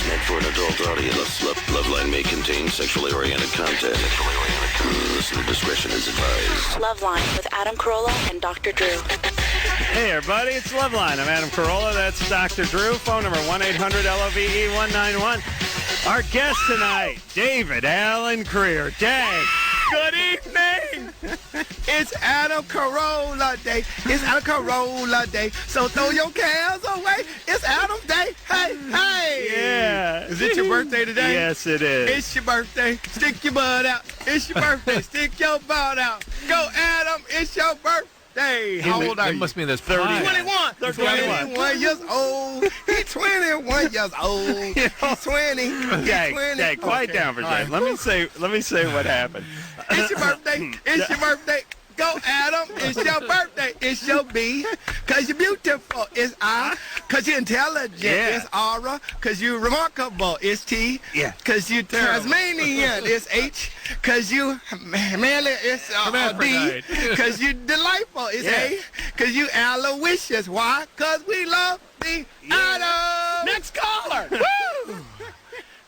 meant for an adult audience. Loveline may contain sexually oriented content. Listener discretion is advised. Loveline with Adam Carolla and Dr. Drew. Hey, everybody, it's Loveline. I'm Adam Carolla. That's Dr. Drew. Phone number 1-800-LOVE-191. Our guest tonight, David Alan Grier. Dang. Good evening. It's Adam Carolla Day. It's Adam Carolla Day. So throw your cares away. It's Adam's Day. Hey, hey. Yeah. Is it your birthday today? Yes, it is. It's your birthday. Stick your butt out. It's your birthday. Stick your butt out. Go, Adam. It's your birthday. How old are you? It must mean there's 21. 21 years old. He's 21 years old. He's 20. Dang, quiet down for a second. Let me say what happened. It's your birthday. It's your birthday. Go, Adam. It's your birthday. It's your B. Because you're beautiful. It's I. Because you're intelligent. Yeah. It's Aura. Because you're remarkable. It's T. Yeah. Because you're Tasmanian. It's H. Because you manly. It's D. Because you're delightful. It's A. Because you Aloysius. Why? Because we love the Adam. Next caller. Woo!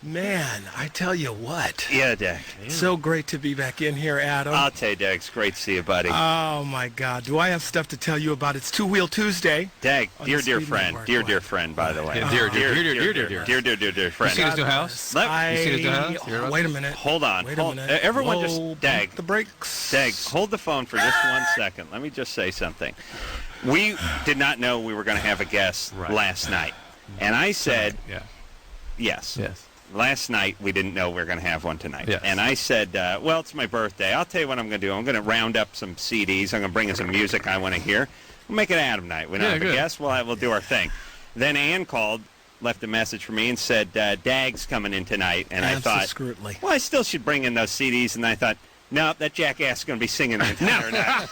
Man, I tell you what. Yeah, Dag. So great to be back in here, Adam. I'll tell you, Dag, it's great to see you, buddy. Oh, my God. Do I have stuff to tell you about? It's Two Wheel Tuesday. Dag, dear friend. Network. Dear friend, by the way. Yeah, dear friend. You seen his new house? You seen his new house? You heard about Wait a minute. Hold on. Wait a minute. Everyone Whoa, just, Dag. pump the brakes. Dag, hold the phone for just 1 second. Let me just say something. We did not know we were going to have a guest last night. And I said, yes. Last night, we didn't know we were going to have one tonight. Yes. And I said, well, it's my birthday. I'll tell you what I'm going to do. I'm going to round up some CDs. I'm going to bring in some music I want to hear. We'll make it Adam night. We don't have a guest. We'll do our thing. Then Ann called, left a message for me, and said, Dag's coming in tonight. And I thought, well, I still should bring in those CDs. And I thought, no, that jackass is going to be singing the entire night.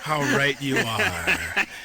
How right you are.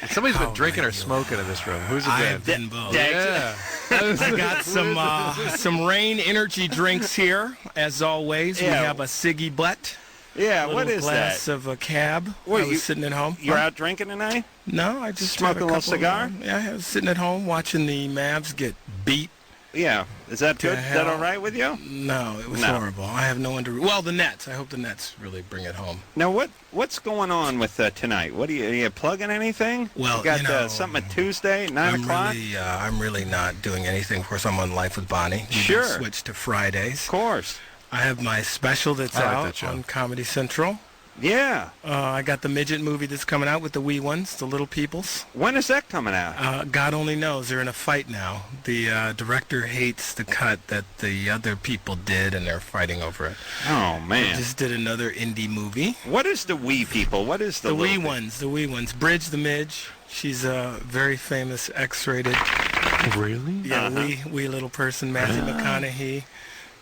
Somebody's been drinking or smoking in this room. Who's it I've been? been both. Yeah. I got some Rain energy drinks here, as always. We have a Siggy Butt. Yeah, what is glass that? of a cab. Wait, I was sitting at home. You're out drinking tonight? No, I just smoking had a little cigar? Yeah, I was sitting at home watching the Mavs get beat. Yeah. Is that good? Is that all right with you? No, it was horrible. I have no one to... Well, the Nets. I hope the Nets really bring it home. Now, what's going on with tonight? What are you plugging anything? Well, you got something at Tuesday, 9 o'clock? I'm really not doing anything. Of course, I'm on Life with Bonnie. Sure. Switch to Fridays. Of course. I have my special that's out on Comedy Central. Yeah. I got the midget movie that's coming out with the wee ones, the little peoples. When is that coming out? God only knows. They're in a fight now. The director hates the cut that the other people did, and they're fighting over it. Oh, man. They just did another indie movie. What is the wee people? What is the wee ones? The wee ones. Bridge the Midge. She's a very famous X-rated. Really? Yeah, wee little person. Matthew McConaughey.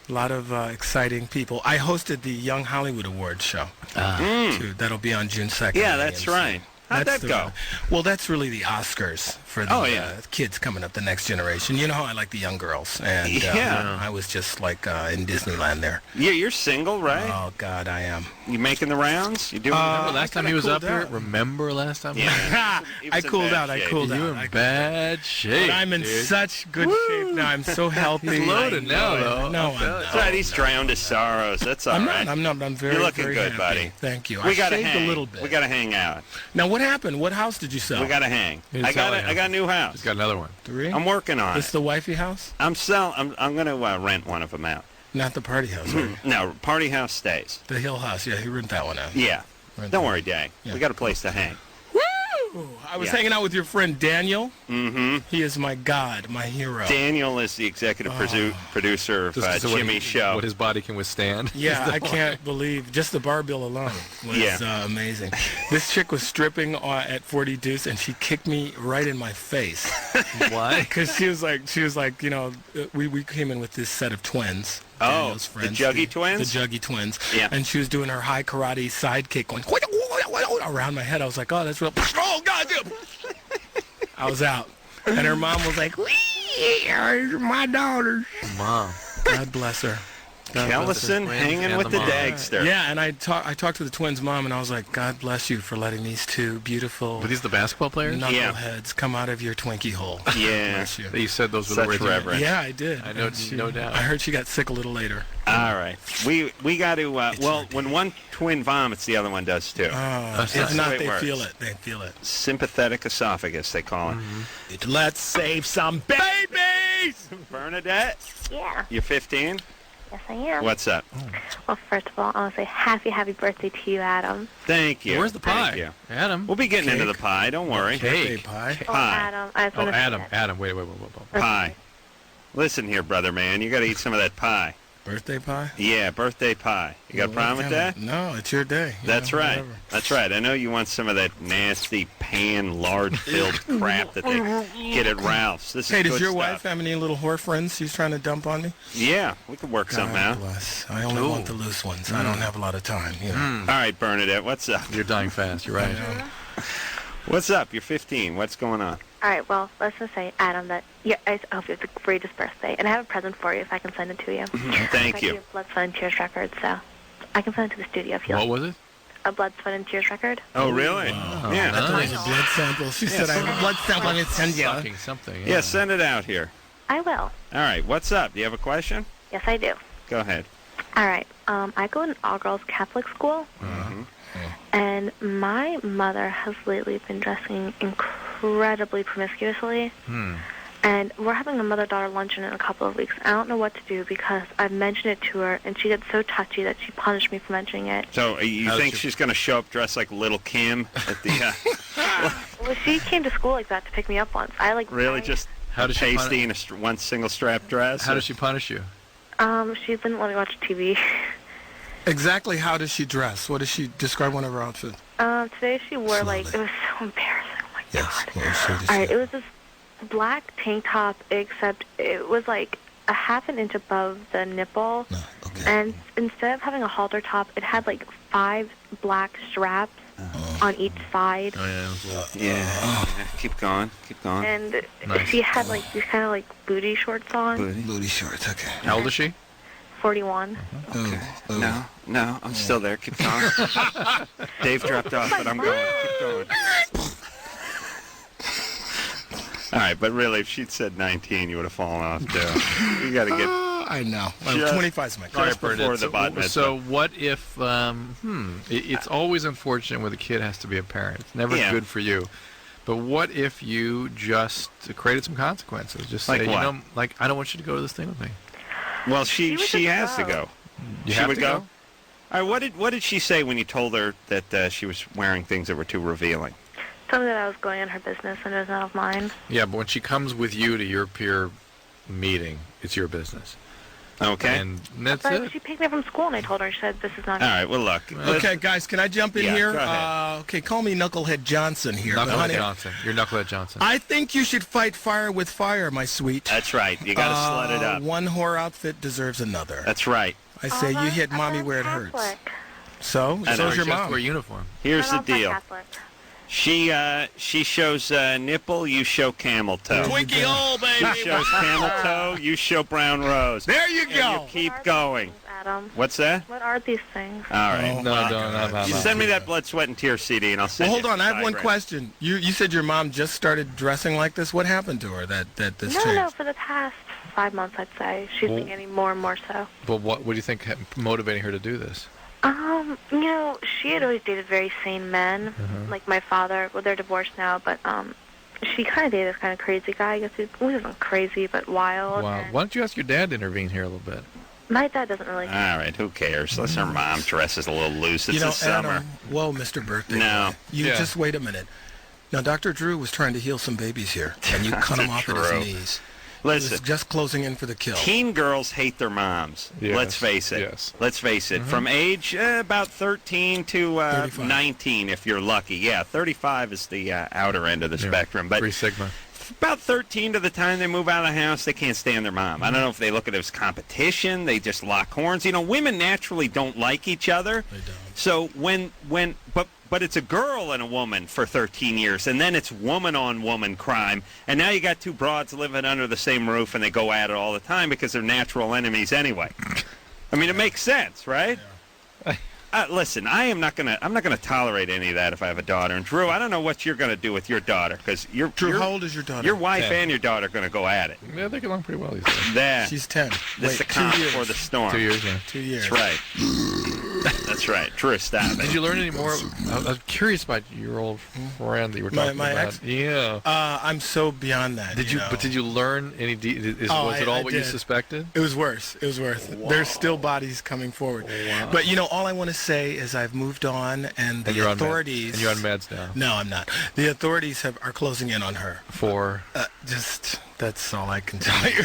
A lot of exciting people. I hosted the Young Hollywood Awards show. Too. That'll be on June 2nd. Yeah, that's right. How'd that go? Well, that's really the Oscars for the kids coming up, the next generation. You know how I like the young girls. And I was just like in Disneyland there. Yeah, you're single, right? Oh, God, I am. You making the rounds? You doing last time he was up here? Remember last time? Yeah. I cooled out. You were in bad shape. But I'm in such good shape now. I'm so healthy. He's loaded now, though. No, that's right. He's drowned his sorrows. That's all right. I'm not. I'm very, You're looking very good, happy. buddy. Thank you. We got to shaved hang a little bit. We got to hang out. Now, what happened? What house did you sell? We got to hang. I got a new house. He's got another one. 3? I'm working on This it. the wifey house? I'm going to rent one of them out. Not the party house, right? No, party house stays. The Hill House. Yeah, he rent that one out. Yeah. Don't worry, Dag. Yeah. We got a place to hang. Woo! I was hanging out with your friend Daniel. Mm-hmm. He is my god, my hero. Daniel is the executive producer of Jimmy's show. What his body can withstand. Yeah, I can't believe just the bar bill alone was amazing. This chick was stripping at 40 Deuce, and she kicked me right in my face. Why? Because she was like, you know, we came in with this set of twins. Daniel's friends, the Juggy twins? The Juggy twins. Yeah. And she was doing her high karate sidekick going around my head. I was like, oh, that's real. Oh, God. I was out. And her mom was like, my daughters. Mom. God bless her. Kellison hanging with the Dagster. Yeah, and I talked to the twins' mom, and I was like, God bless you for letting these two beautiful... Were these the basketball players? Knuckleheads come out of your Twinkie hole. Yeah. Bless you. You said those were Such the words. reverence. Yeah, I did. I know, no doubt. I heard she got sick a little later. All right. We got to, when one twin vomits, the other one does too. If not, they feel it. They feel it. Sympathetic esophagus, they call it. Mm-hmm. Let's save some babies! Bernadette? Yeah. You're 15? Yes, I am. What's up? Well, first of all, I want to say happy birthday to you, Adam. Thank you. Where's the pie? Thank you. Adam. We'll be getting into the pie. Don't worry. Cake. Pie. Oh, Pie. Adam. I just want to Adam. Wait. Pie. Listen here, brother man. You got to eat some of that pie. Birthday pie? Yeah, birthday pie. You got a problem with that? No, it's your day. That's right. That's right. I know you want some of that nasty pan, lard-filled crap that they get at Ralph's. This is Hey, good does your stuff. wife have any little whore friends she's trying to dump on me? Yeah, we could work something out. Bless. I only want the loose ones. I don't have a lot of time. You know. All right, Bernadette, what's up? You're dying fast. You're right. What's up? You're 15. What's going on? All right, well, let's just say, Adam, that I hope you have the greatest birthday. And I have a present for you if I can send it to you. Thank I you. have Blood, Sweat, and Tears record, so I can send it to the studio if you What like. was it? A Blood, Sweat, and Tears record. Oh, really? Yeah. I thought it was a blood sample. She said, I have a blood sample. I'm going to send you. Sucking something. Yeah, send it out here. I will. All right, what's up? Do you have a question? Yes, I do. Go ahead. All right. I go to an all-girls Catholic school, and my mother has lately been dressing incredibly promiscuously. And we're having a mother-daughter luncheon in a couple of weeks. I don't know what to do because I've mentioned it to her, and she gets so touchy that she punished me for mentioning it. So you think she's going to show up dressed like Little Kim at the... Well, she came to school like that to pick me up once. Really? Just How does she pasty in a one single strap dress? How does she punish you? She didn't let me watch TV. Exactly how does she dress? What does she describe one of her outfits? Today she wore, Slowly. it was so embarrassing. Oh, my God. Well, All right, it was this black tank top, except it was like a half an inch above the nipple. No, okay. And instead of having a halter top, it had like 5 black straps on each side. Oh, yeah. Yeah. Keep going. And Nice. she had like these kind of like booty shorts on. Booty shorts, okay. How old is she? 41. Okay. No, I'm still there. Keep going. Dave dropped off, but I'm going. Keep going. All right, but really, if she'd said 19, you would have fallen off, too. You got to get I know. Just- 25 is my All right, question. before the bat mitzvah. So what if, it's always unfortunate when the kid has to be a parent. It's never Yeah. good for you. But what if you just created some consequences? Just Like say, what? I don't want you to go to this thing with me. Well, She would she just has to go. go. You She have would to go? All right, what did she say when you told her that she was wearing things that were too revealing? Told me that I was going in her business and it was none of mine. Yeah, but when she comes with you to your peer meeting, it's your business. Okay. And that's But it. she picked me up from school and I told her, she said, this is not All right, well, look. Okay, guys, can I jump in Yeah, here? go ahead. Okay, call me Knucklehead Johnson here. but Knucklehead honey, Johnson. You're Knucklehead Johnson. I think you should fight fire with fire, my sweet. That's right. You got to slut it up. One whore outfit deserves another. That's right. I say you hit mommy where it hurts. Catholic. So? I know, So's your She has to mom. wear uniform. Here's the I'm not deal. Catholic. She shows nipple, you show camel toe. Twinkie hole, She baby. shows camel toe, you show brown rose. There you And go. you keep What are going. these things, Adam? What's that? What are these things? All right. No. You send me that blood, sweat, and tears CD, and I'll send Well, you hold on. I have $5 one grand. question. You said your mom just started dressing like this. What happened to her that this No, changed? for the past 5 months, I'd say. She's been getting more and more so. But what do you think motivating her to do this? She had always dated very sane men, like my father. Well, they're divorced now, but she kind of dated this kind of crazy guy. I guess he wasn't crazy, but wild. Wow. and Why don't you ask your dad to intervene here a little bit? My dad doesn't really. All right, who cares? Unless her mom dresses a little loose. It's You know, the summer. Adam, whoa, Mr. Birthday. No. Boy. You Yeah. just wait a minute. Now, Dr. Drew was trying to heal some babies here, and you cut him off at Drew. his knees. He was Listen, just closing in for the kill. teen girls hate their moms. Yes, Let's face it. yes. Let's face it. From age about 13 to 35. 19, if you're lucky. Yeah, 35 is the outer end of the spectrum. But 3 Sigma. about 13 to the time they move out of the house, they can't stand their mom. I don't know if they look at it as competition. They just lock horns. You know, women naturally don't like each other. They don't. So but it's a girl and a woman for 13 years, and then it's woman-on-woman crime. And now you got two broads living under the same roof, and they go at it all the time because they're natural enemies anyway. I mean, it makes sense, right? Yeah. Listen, I'm not gonna tolerate any of that if I have a daughter. And Drew, I don't know what you're gonna do with your daughter, because Drew, how old is your daughter? Your wife 10. And your daughter are gonna go at it. Yeah, they get along pretty well these days. There. She's 10. This is the calm before the storm. 2 years, yeah. 2 years. That's right. That's right. Drew, stop it. Did you learn any more? I was curious about your old friend that you were talking my about. ex? Yeah. I'm so beyond that. Did you? know? But did you learn any? Was it all what you suspected? It was worse. It was worse. Wow. There's still bodies coming forward. Wow. But all I want to say is I've moved on, and the authorities. And you're on meds now. No, I'm not. The authorities are closing in on her. For? That's all I can tell you.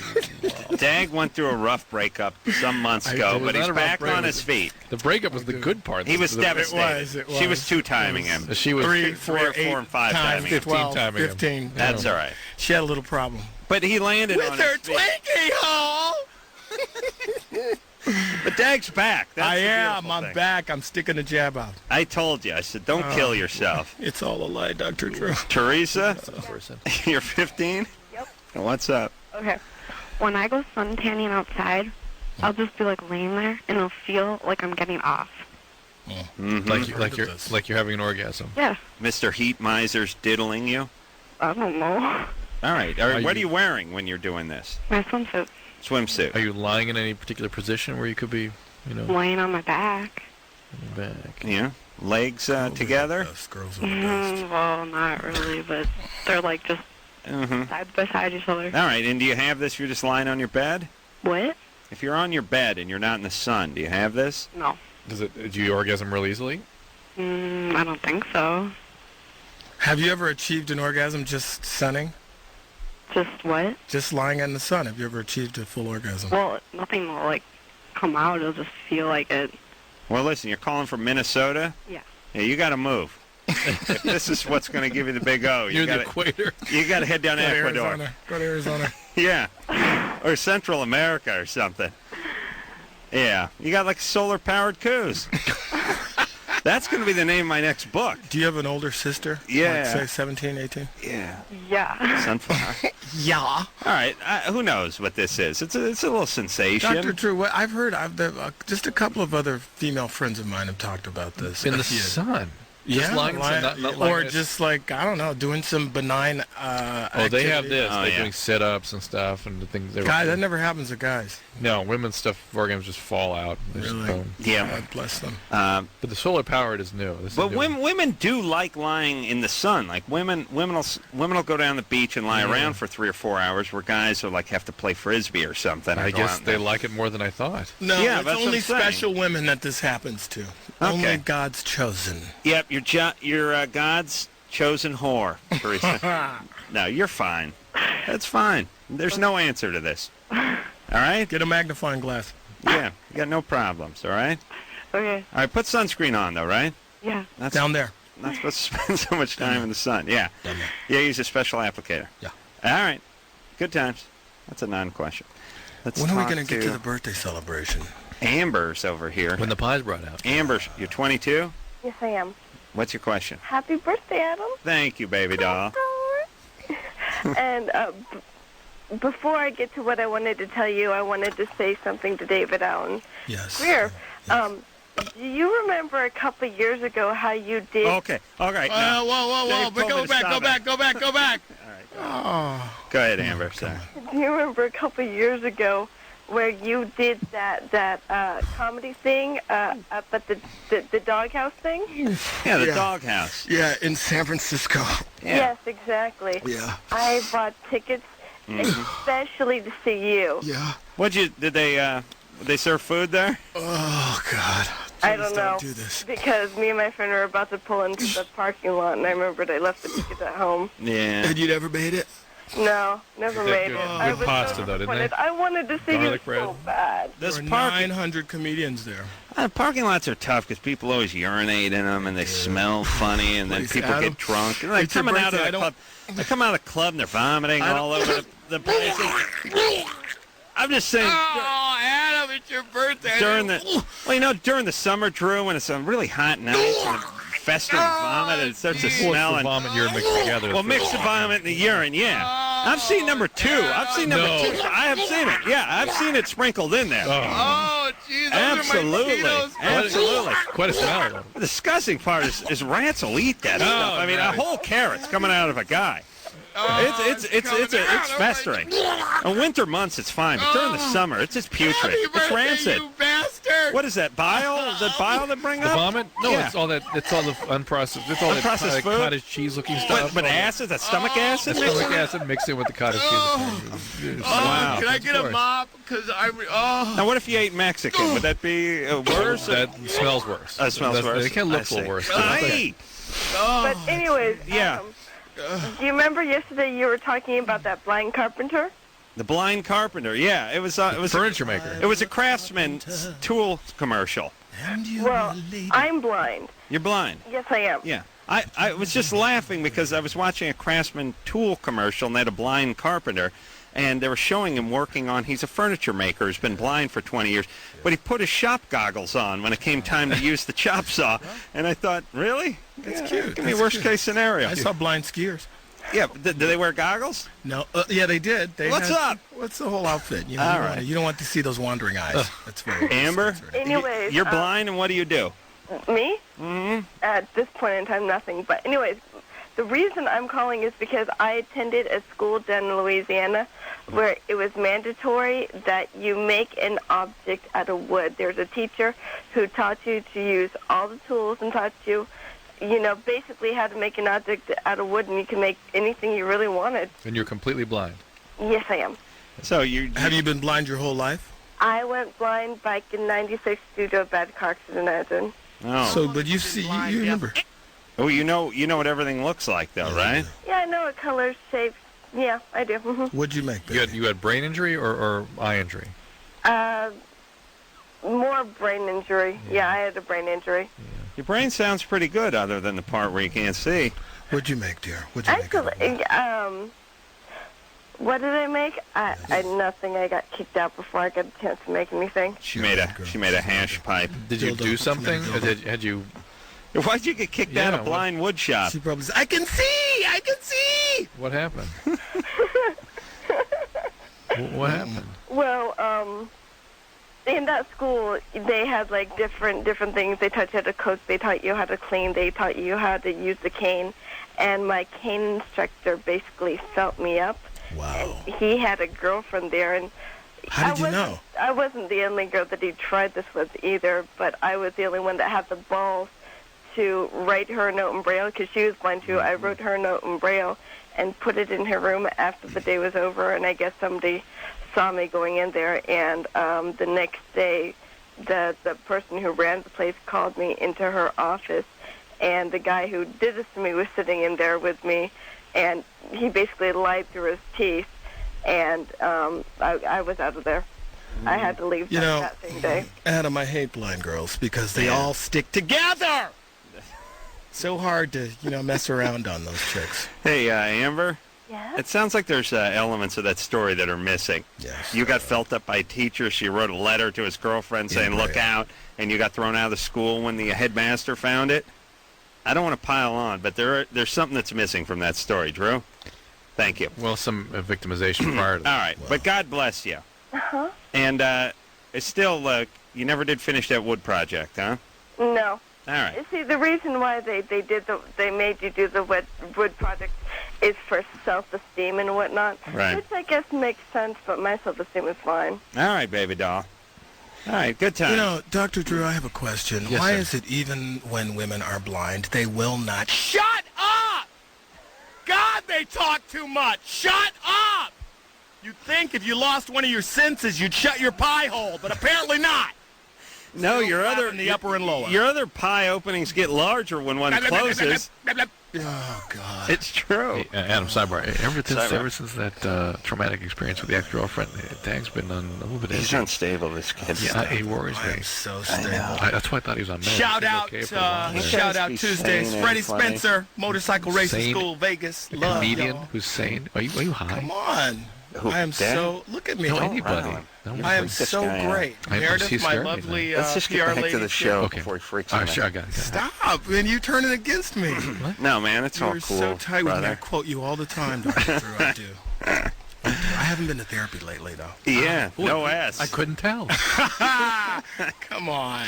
Dag went through a rough breakup some months ago, but he's back on his feet. The breakup was the good part. He was devastated. It was. She was two-timing him. She was 3, 4, 4, and 5 timing him. 15 timing him. 15. That's all right. She had a little problem. But he landed With on her his feet. Twinkie hole! But Dag's back. That's I the am. beautiful I'm thing. back. I'm sticking the jab out. I told you. I said, don't kill yourself. It's all a lie, Dr. Drew. Teresa, you're 15? Yep. What's up? Okay. When I go suntanning outside, I'll just be laying there, and it'll feel like I'm getting off. Mm-hmm. Like you're having an orgasm. Yeah. Mr. Heat Miser's diddling you? I don't know. All right. What are you wearing when you're doing this? My swimsuit. Swimsuit. Are you lying in any particular position where you could be, laying on my back? on your back? Yeah. Legs together? Girls are the best. Well, not really, but they're just side by side each other. All right. And do you have this if you're just lying on your bed? What? If you're on your bed and you're not in the sun, do you have this? No. Do you orgasm real easily? I don't think so. Have you ever achieved an orgasm just sunning? Just what? Just lying in the sun. Have you ever achieved a full orgasm? Well, nothing will, come out. It'll just feel like it. Well, listen, you're calling from Minnesota? Yeah. Yeah, you got to move. If this is what's going to give you the big O, Near the equator. You got to head down to Ecuador. Go to Arizona. Yeah. Or Central America or something. Yeah. You got solar-powered coos. That's going to be the name of my next book. Do you have an older sister? Yeah. Say 17, 18? Yeah. Yeah. Sunflower. Yeah. All right. Who knows what this is? It's a little sensation. Dr. Drew, what I've heard, just a couple of other female friends of mine have talked about this. In the sun. Just lying in the sun, not or just I don't know, doing some benign they have activity. this. They're doing sit-ups and stuff and the things. Guys, that never happens to guys. No, women's stuff, orgasms just fall out. Really? Yeah. God bless them. But the solar powered is new. But women do like lying in the sun. Women will go down the beach and lie around for 3 or 4 hours, where guys are have to play frisbee or something. I guess they like it more than I thought. No, yeah, it's only special women that this happens to. Okay. Only God's chosen. Yep, you're God's chosen whore, Teresa. No, you're fine. That's fine. There's no answer to this. All right? Get a magnifying glass. Yeah, you got no problems, all right? Okay. All right, put sunscreen on, though, right? Yeah. That's down there. Not supposed to spend so much time in the sun. Yeah. Down there. Yeah, use a special applicator. Yeah. All right. Good times. That's a non-question. When are we going to get to the birthday celebration? Amber's over here. When the pie's brought out. Amber, you're 22? Yes, I am. What's your question? Happy birthday, Adam. Thank you, baby doll. And before I get to what I wanted to tell you, I wanted to say something to David Alan Grier. Yes. Do you remember a couple of years ago how you did... Okay. All right. No. Whoa. But go back. All right. Oh. Go ahead, Amber. Sorry. Do you remember a couple of years ago where you did that comedy thing up at the doghouse thing? Yeah, the doghouse. Yeah, in San Francisco. Yeah. Yes, exactly. Yeah. I bought tickets especially to see you. Yeah. Did they serve food there? Oh, God. I don't know. Do this. Because me and my friend were about to pull into the parking lot, and I remembered I left the tickets at home. Yeah. And you never made it? No, never made it. I Good was pasta, so though, didn't they? disappointed. I wanted to see Garlic you bread. so bad. This There were parking 900 comedians there. parking lots are tough because people always urinate in them and they smell funny, and then Please, people Adam, get drunk. And they're it's your coming out of birthday, the club. They come out of the club and they're vomiting all over the place. I'm just saying. Oh, Adam, it's your birthday. During the summer, Drew, when it's a really hot night, and it festers vomit and it starts to smell. The vomit and urine mixed together. Well, mix the vomit and the urine, yeah. I've seen number 2. I've seen number 2. I have seen it. Yeah, I've seen it sprinkled in there. Oh, jeez. Absolutely. Quite a smell, though. The disgusting part is rats will eat that stuff. I mean, a whole carrot's coming out of a guy. It's festering. In winter months, it's fine, but during the summer, it's just putrid. It's rancid. You bastard! What is that, bile? Is that bile that bring The up? vomit? No, Yeah. it's all the unprocessed. It's all Unprocessed that food? cottage cheese looking stuff. But acid? That stomach acid? Stomach acid mixed in with the cottage cheese. Wow. Can I get a mop? Because Now, what if you ate Mexican? Would that be worse? That smells worse. It smells worse. It can look I see. a little worse. Aye. But anyways, Yeah. do you remember yesterday you were talking about that blind carpenter? The blind carpenter. Yeah, it was Furniture maker. It was a Craftsman's tool commercial. Well, I'm blind. You're blind. Yes, I am. Yeah. I was just laughing because I was watching a Craftsman tool commercial and they had a blind carpenter, and they were showing him working on, he's a furniture maker who's been blind for 20 years, but he put his shop goggles on when it came time to use the chop saw, and I thought, really? That's cute. Give me worst case scenario. I saw blind skiers. Yeah, but do they wear goggles? No, yeah, they did. What's up? What's the whole outfit? You know, All right. You don't want to see those wandering eyes. That's very Amber? Anyways, You're blind, and what do you do? Me? Mm-hmm. At this point in time, nothing. But anyways, the reason I'm calling is because I attended a school down in Louisiana where it was mandatory that you make an object out of wood. There's a teacher who taught you to use all the tools and taught you, basically how to make an object out of wood, and you can make anything you really wanted. And you're completely blind. Yes, I am. So Have you been blind your whole life? I went blind back in '96 due to a bad car accident I was in. Oh. So, but you see, you remember. Oh, you know what everything looks like, though, right? Yeah, I know what colors, shapes. Yeah, I do. What'd you make, baby? You had brain injury or eye injury? More brain injury. Yeah, I had a brain injury. Your brain sounds pretty good, other than the part where you can't see. What'd you make, dear? What'd you Actually, what did I make? I nothing. I got kicked out before I got a chance to make anything. She made a hash pipe. Did you do something? Or had you? Why'd you get kicked out of blind wood shop? She probably said, I can see! What happened? What happened? Well, in that school, they had like different things. They taught you how to cook. They taught you how to clean. They taught you how to use the cane. And my cane instructor basically felt me up. Wow. And he had a girlfriend there, and How did you know? I wasn't the only girl that he tried this with either, but I was the only one that had the balls to write her a note in Braille, because she was blind too. I wrote her a note in Braille and put it in her room after the day was over, and I guess somebody saw me going in there, and the next day the person who ran the place called me into her office, and the guy who did this to me was sitting in there with me, and he basically lied through his teeth, and I was out of there. I had to leave that same day. Adam, I hate blind girls because they all stick together. So hard to, mess around on those chicks. Hey, Amber? Yeah? It sounds like there's elements of that story that are missing. Yes. You got felt up by a teacher. She wrote a letter to his girlfriend saying, look out, and you got thrown out of the school when the headmaster found it. I don't want to pile on, but there's something that's missing from that story, Drew. Thank you. Well, some victimization prior to that. All right, but God bless you. Uh-huh. And it's still, you never did finish that wood project, huh? No. All right. See, the reason why they made you do the wood project is for self-esteem and whatnot, Right. which I guess makes sense, but my self-esteem is fine. All right, baby doll. All right, good time. Dr. Drew, I have a question. Yes, Why sir. is it even when women are blind, they will not... Shut up! God, they talk too much! Shut up! You'd think if you lost one of your senses, you'd shut your pie hole, but apparently not. No, your other in the upper and lower. Your other pie openings get larger when one closes. Oh God! It's true. Hey, Adam, sidebar. Ever since that traumatic experience with the ex-girlfriend, Dag's been on a little bit. He's unstable. This kid. Yeah, he worries me. I'm so stable. That's why I thought he was on meds. Shout He's out, okay for a while. shout out Tuesdays. sane Freddie and funny. Spencer, motorcycle racing Sane. school, Vegas. A Love comedian y'all. who's sane. Are you high? Come on. Who, I am Dad? so. Look at me. No, Don't anybody. run. Don't I am worry. this so guy out. great. I- Meredith, he's my scared me lovely Let's just PR get back lady. to the show Okay. before he freaks All out. right, sure, I got it. Stop, man. You turning against me. No, man, it's all You're cool, so tight with me. I brother. quote you all the time, Dr. Drew. I do. haven't been to therapy lately, though. Yeah, no ass. I couldn't tell. Come on,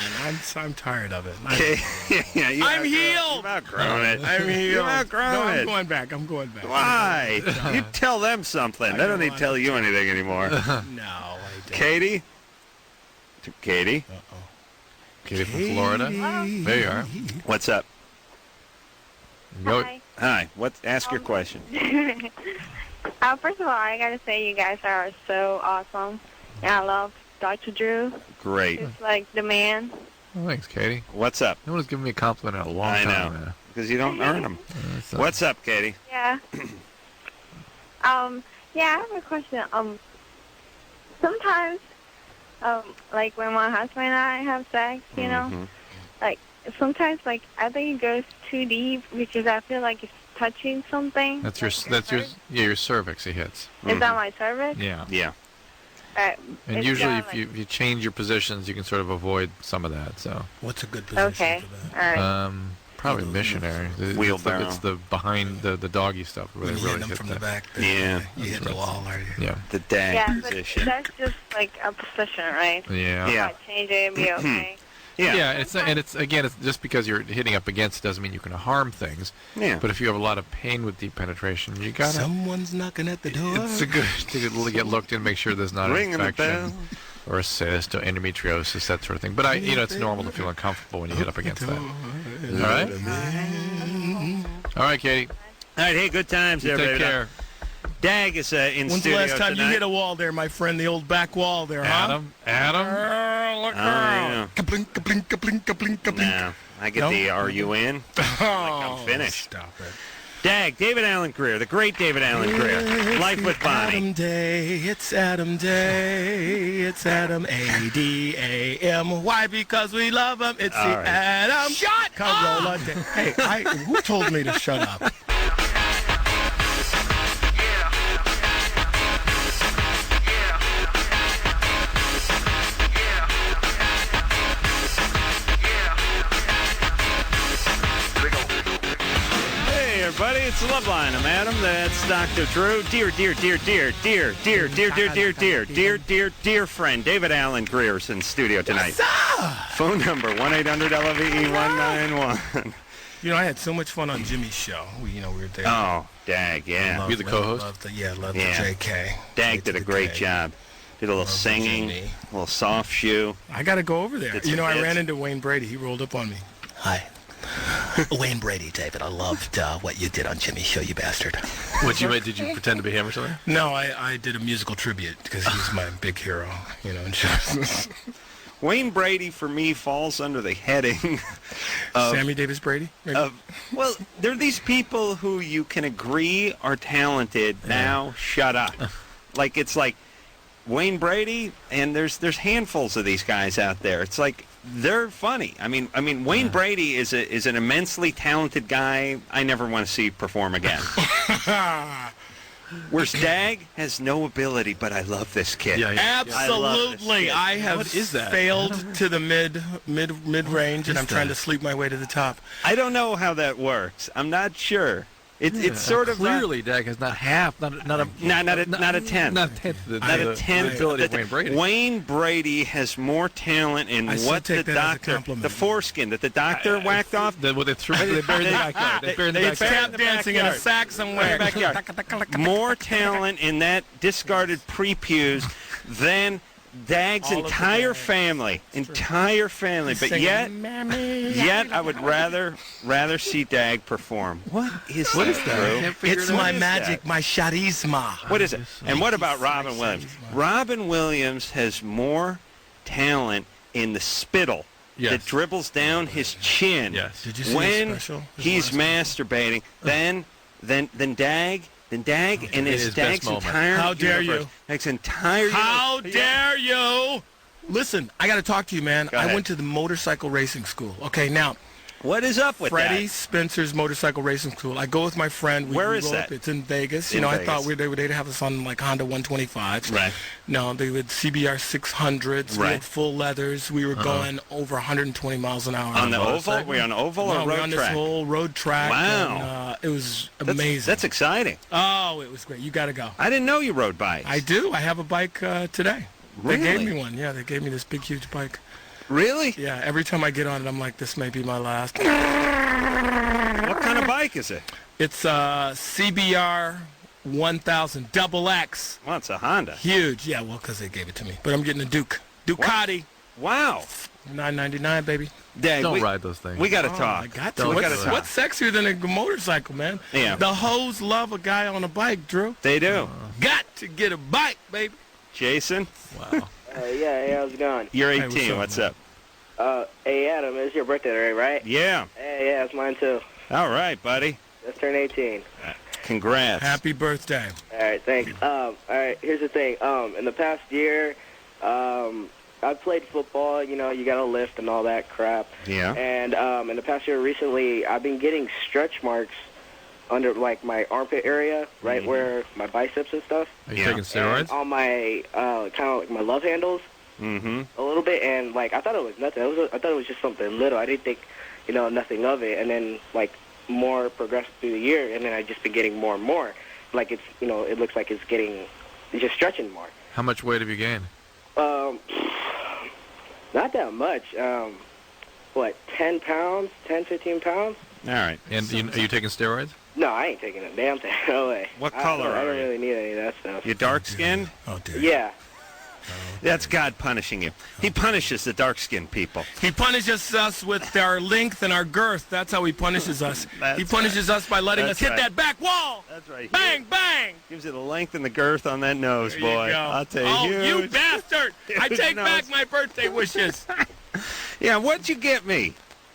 I'm tired of it. I'm healed. You've outgrown it. I'm healed. You've outgrown it. I'm going back. Why? You tell them something. They don't need to tell you anything anymore. No, I don't. Katie? Katie? Uh-oh. Katie from Florida. Hello. There you are. What's up? Go. Hi. Ask your question. First of all, I gotta say you guys are so awesome. And I love Dr. Drew. Great. He's like the man. Oh, thanks, Katie. What's up? No one's given me a compliment in a long time. I know. Because you don't earn them. What's up, Katie? Yeah. Yeah, I have a question. Sometimes, like when my husband and I have sex, you know, like sometimes, like I think it goes too deep because I feel like it's touching something. That's your cervix he hits. Is that my cervix? Yeah. Yeah. And usually if you change your positions, you can sort of avoid some of that. So. What's a good position for that? All right. Probably missionary. Wheelbarrow. It's the behind the doggy stuff where they really hit them hit from that. the back. Yeah. You hit the wall, are you? Yeah. The dag Yeah, position. but that's just like a position, right? Yeah. Yeah. If I change it, it'd be okay. Yeah. It's just because you're hitting up against it doesn't mean you can harm things. Yeah. But if you have a lot of pain with deep penetration, you gotta. Someone's knocking at the door. It's a good to get looked in, make sure there's not an Ringing the infection bell. or a cyst or endometriosis, that sort of thing. But it's normal to feel uncomfortable when you hit up against that. All right. All right, Katie. All right. Hey, good times there, Take baby. care. Dag is in When's the studio last time tonight. you hit a wall there, my friend? The old back wall there, huh? Adam. Look yeah. Kablink, kablink, kablink, kablink, kablink. No, I get the are you in? I'm finished. Stop it. Dag, David Alan Grier, the great David Alan Grier. Life with Bonnie. Adam Day, it's Adam Day, it's Adam A-D-A-M. Why? Because we love him. It's All the right. Adam Carolla Day. Hey, who told me to shut up? Hey, everybody, it's Loveline. I'm Adam. That's Dr. Drew. Dear friend, David Alan Grier's in studio tonight. Phone number 1-800-LOVE-191. You know, I had so much fun on Jimmy's show. We were there. Oh, Dag, yeah. You the co-host? Love the JK. Dag did a great job. Did a little singing, Jimmy. a little soft shoe. I got to go over there. Did some I hits. ran into Wayne Brady. He rolled up on me. Hi. Wayne Brady, David. I loved what you did on Jimmy's show, you bastard. Did you pretend to be him or something? No, I did a musical tribute because he's my big hero, in shows. Wayne Brady, for me, falls under the heading of... Sammy Davis Brady? Well, there are these people who you can agree are talented. Now, shut up. It's like Wayne Brady, and there's handfuls of these guys out there. It's like they're funny. I mean, Wayne Brady is an immensely talented guy. I never want to see perform again. Whereas Dag has no ability, but I love this kid. Absolutely. I have failed to the mid range, and I'm trying to sleep my way to the top. I don't know how that works. I'm not sure. It's sort of clearly Dag has not a tenth. Not a tenth ability of Wayne Brady. Wayne Brady has more talent in what the doctor, the foreskin that the doctor whacked off. They buried the backyard. They buried the It's backyard. tap dancing in a sack somewhere. More talent in that discarded pre-pews than Dag's entire family. But yet I would rather see Dag perform. What is that? It's my magic, my charisma. What is it? And what about Robin Williams? Robin Williams has more talent in the spittle that dribbles down his chin Did you see when his special? he's masturbating than Dag. And his Dag's entire How dare universe. you? Dag's entire How universe. dare you? Listen, I got to talk to you, man. Go I ahead. went to the motorcycle racing school. Okay, now, What is up with Freddie that? Spencer's Motorcycle Racing School. I go with my friend. Where is roll that? Up. It's in Vegas. In I Vegas. thought they'd have us on like Honda 125s. Right. No, they would CBR 600s. We Right. had full leathers. We were going over 120 miles an hour. On the oval? Were you on oval or No, road we were on track? this whole road track. Wow. And, it was amazing. That's exciting. Oh, it was great. You got to go. I didn't know you rode bikes. I do. I have a bike today. Really? They gave me one. Yeah, they gave me this big, huge bike. Really? Yeah, every time I get on it, I'm like, this may be my last. What kind of bike is it? It's a CBR 1000 double X. Well, it's a Honda. Huge. Yeah, well, because they gave it to me. But I'm getting a Ducati. Wow. $9.99, baby. Dang, Don't ride those things. We got to Oh, talk. I got to. Don't We gotta What's, talk. what's sexier than a motorcycle, man? Yeah. The hoes love a guy on a bike, Drew. They do. Got to get a bike, baby. Jason, Wow. Yeah, hey, how's it going? you're Hey, 18. what's What's up, up? Hey, Adam, it's your birthday today, right? Yeah. Hey, yeah, it's mine too. All right, buddy. Just turned 18. Congrats. Happy birthday. All right, thanks. All right, here's the thing. In the past year, I've played football. You know, you got to lift and all that crap. Yeah. And in the past year, recently, I've been getting stretch marks under, like, my armpit area, right where my biceps and stuff. Are you Yeah. taking steroids? And on my, kind of like my love handles. Mm-hmm. A little bit, and like I thought it was nothing. I thought it was just something little. I didn't think, nothing of it. And then like more progressed through the year, and then I just been getting more and more. Like it's, it looks like it's just stretching more. How much weight have you gained? Not that much. 10 pounds, 10, 15 pounds? All right. And are you taking steroids? No, I ain't taking a damn thing. No way. What color I are don't you? really need any of that stuff. You dark-skinned? Oh, dear. Yeah. That's God punishing you. He punishes the dark-skinned people. He punishes us with our length and our girth. That's how he punishes us. He punishes us by letting us hit that back wall. That's right. Bang, bang. Gives you the length and the girth on that nose, There boy. you go. I'll tell you. Oh, you bastard. I Huge take nose. back my birthday wishes. Yeah, what'd you get me?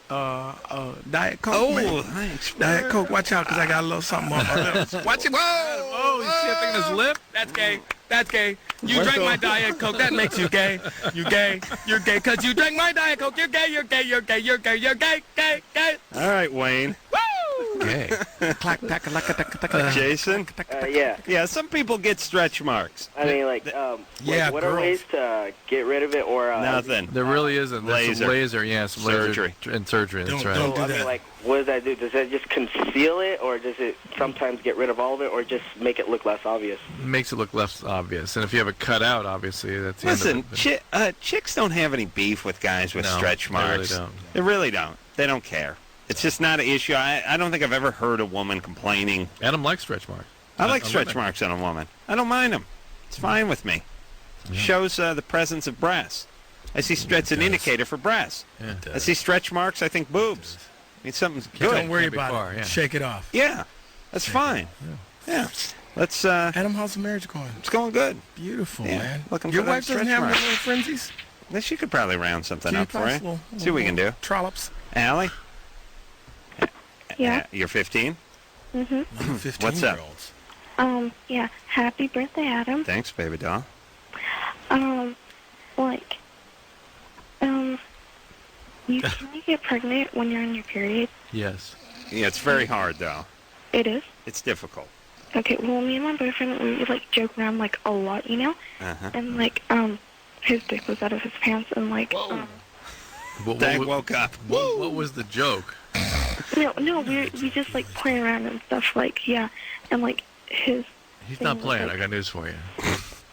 Diet Coke, Oh, man. thanks. Diet Coke, watch out, because I got a little something on my lips. Watch it. Whoa! Oh, he's shifting his lip? That's gay. That's gay. You drank my Diet Coke. That makes you gay. You gay. You're gay because you drank my Diet Coke. You're gay. You're gay. You're gay. You're gay. You're gay. Gay. Gay. All right, Wayne. Woo! Okay. Clack, tack, tack, tack, tack, Jason? Yeah. Yeah, some people get stretch marks. I mean, Yeah, what are girls. ways to get rid of it or Nothing. There really isn't. There's Laser. some laser, yeah, some Surgery. laser and surgery. That's Don't- right. don't- So, I that. mean, like, what does that do? Does that just conceal it, or does it sometimes get rid of all of it, or just make it look less obvious? Makes it look less obvious. And if you have it cut out, obviously, that's the Listen, end of it. chicks don't have any beef with guys with No, stretch they really marks. don't. They really don't. They don't care. It's just not an issue. I don't think I've ever heard a woman complaining. Adam likes stretch marks. I like On stretch women. marks on a woman. I don't mind them. It's fine with me. Shows the presence of breasts. I see stretch an indicator for breasts. Yeah. I see stretch marks. I think boobs. I mean, something's good. Don't worry Can't be about far, it. yeah. Shake it off. Yeah, that's fine. Yeah. Let's. Adam, how's the marriage going? It's going good. Beautiful, Yeah, man. looking Your for them wife doesn't stretch have marks. any little frenzies? She could probably round something Can you up for pass you. a little- See what we can do. Trollops. Allie? Yeah. You're 15? Mhm. 15-year-olds. Yeah. Happy birthday, Adam. Thanks, baby doll. Like, you can you get pregnant when you're on your period? Yes. Yeah, it's very hard, though. It is. It's difficult. Okay. Well, me and my boyfriend, we like joke around like a lot, Uh-huh. and like his dick was out of his pants, and like Dag woke up. What was the joke? no, we just like play around and stuff, like, yeah, and like his. He's thing not was, playing. like- I got news for you.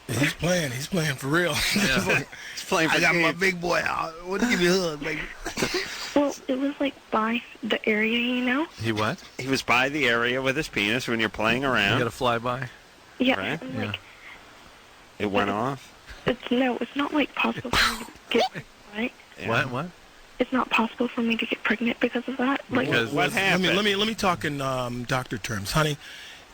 He's playing for real. Yeah. He's playing for I got my keeps. big boy out. What give me a hug, baby? Well, it was like by the area, He what? He was by the area with his penis when you're playing You around. got a flyby? Yeah, Right. and Yeah. like It went off. it's not like possible for me to get right. Yeah. What? It's not possible for me to get pregnant because of that. Like, Because What happened? Let me talk in doctor terms, honey.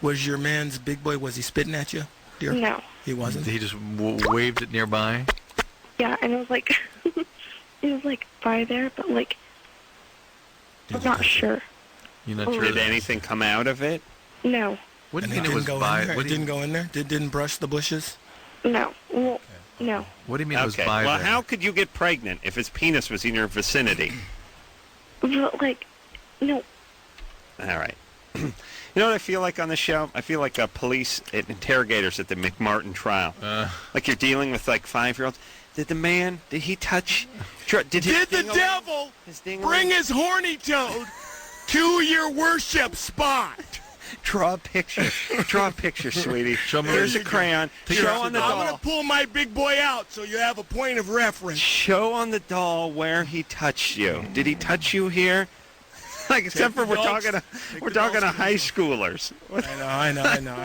Was your man's big boy? Was he spitting at you, dear? no, He wasn't. He just waved it nearby? yeah, and it was like it was like by there, but like I'm not sure. You're not Oh. sure? Did anything come out of it? No, What do And you it mean it didn't was go by? in there. What It do you, didn't go in there. Didn't brush the bushes. no, well, no. what do you mean it was Okay. by Well, there? how could you get pregnant if his penis was in your vicinity? But, like, no. All right. You know what I feel like on the show? I feel like police interrogators at the McMartin trial. Like you're dealing with, like, 5-year-olds. Did he touch... Did the devil bring his horny toad to your worship spot? Draw a picture. Draw a picture, sweetie. Here's a crayon. Show on the doll. I'm going to pull my big boy out so you have a point of reference. Show on the doll where he touched you. Did he touch you here? Like, except for we're talking to high schoolers. I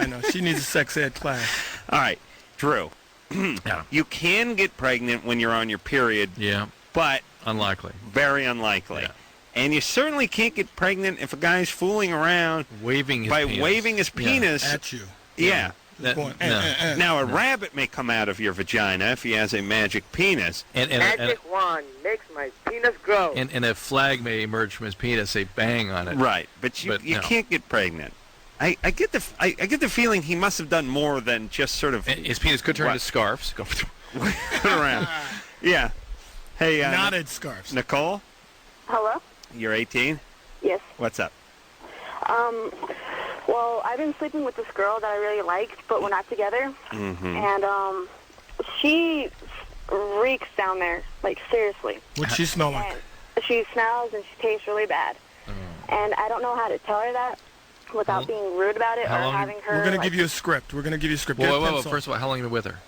know. She needs a sex ed class. All right, Drew. You can get pregnant when you're on your period. Yeah. But unlikely. Very unlikely. Yeah. And you certainly can't get pregnant if a guy's fooling around waving his penis at you. Yeah. Now a rabbit may come out of your vagina if he has a magic penis. Magic wand makes my penis grow. And a flag may emerge from his penis, say bang on it. Right, but you can't get pregnant. I get the feeling he must have done more than just sort of. His penis could turn into scarves. Go around. Yeah. Hey. Knotted scarves. Nicole. Hello. You're 18? Yes. What's up? Well, I've been sleeping with this girl that I really liked, but we're not together. Mm-hmm. And she reeks down there, like seriously. What's she smell like? And she smells and she tastes really bad. And I don't know how to tell her that without being rude about it or having her. We're gonna give you a script. Whoa. First of all, how long have you been with her?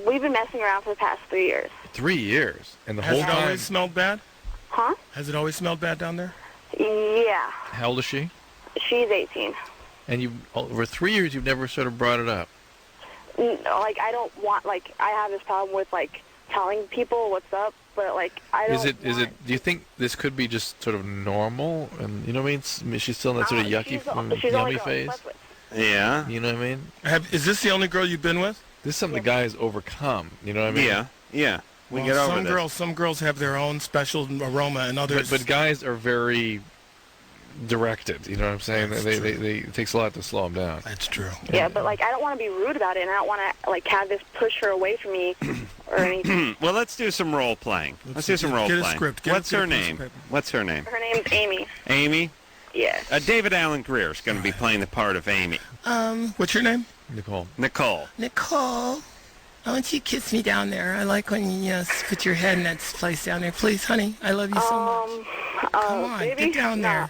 We've been messing around for the past 3 years. 3 years, and the whole time. Has it always smelled bad? Huh? Has it always smelled bad down there? Yeah. How old is she? She's 18. And over 3 years, you've never sort of brought it up. Like, I don't want, like, I have this problem with, like, telling people what's up, but, like, I don't Is it, do you think this could be just sort of normal? And, you know what I mean? She's still in that sort of yucky, yummy phase? Yeah. You know what I mean? Is this the only girl you've been with? This is something the guys overcome, you know what I mean? Yeah. We get over this. Some girls have their own special aroma, and others... But guys are very directed, you know what I'm saying? It takes a lot to slow them down. That's true. Yeah, but, like, I don't want to be rude about it, and I don't want to, like, have this push her away from me or anything. Well, let's do some role-playing. Let's do some role-playing. Get a script. What's her name? Her name's Amy. Amy? Yes. David Alan Grier is going to be playing the part of Amy. What's your name? Nicole. Nicole, why don't you kiss me down there? I like when you put your head in that place down there. Please, honey, I love you so much. Come on, baby? Get down there.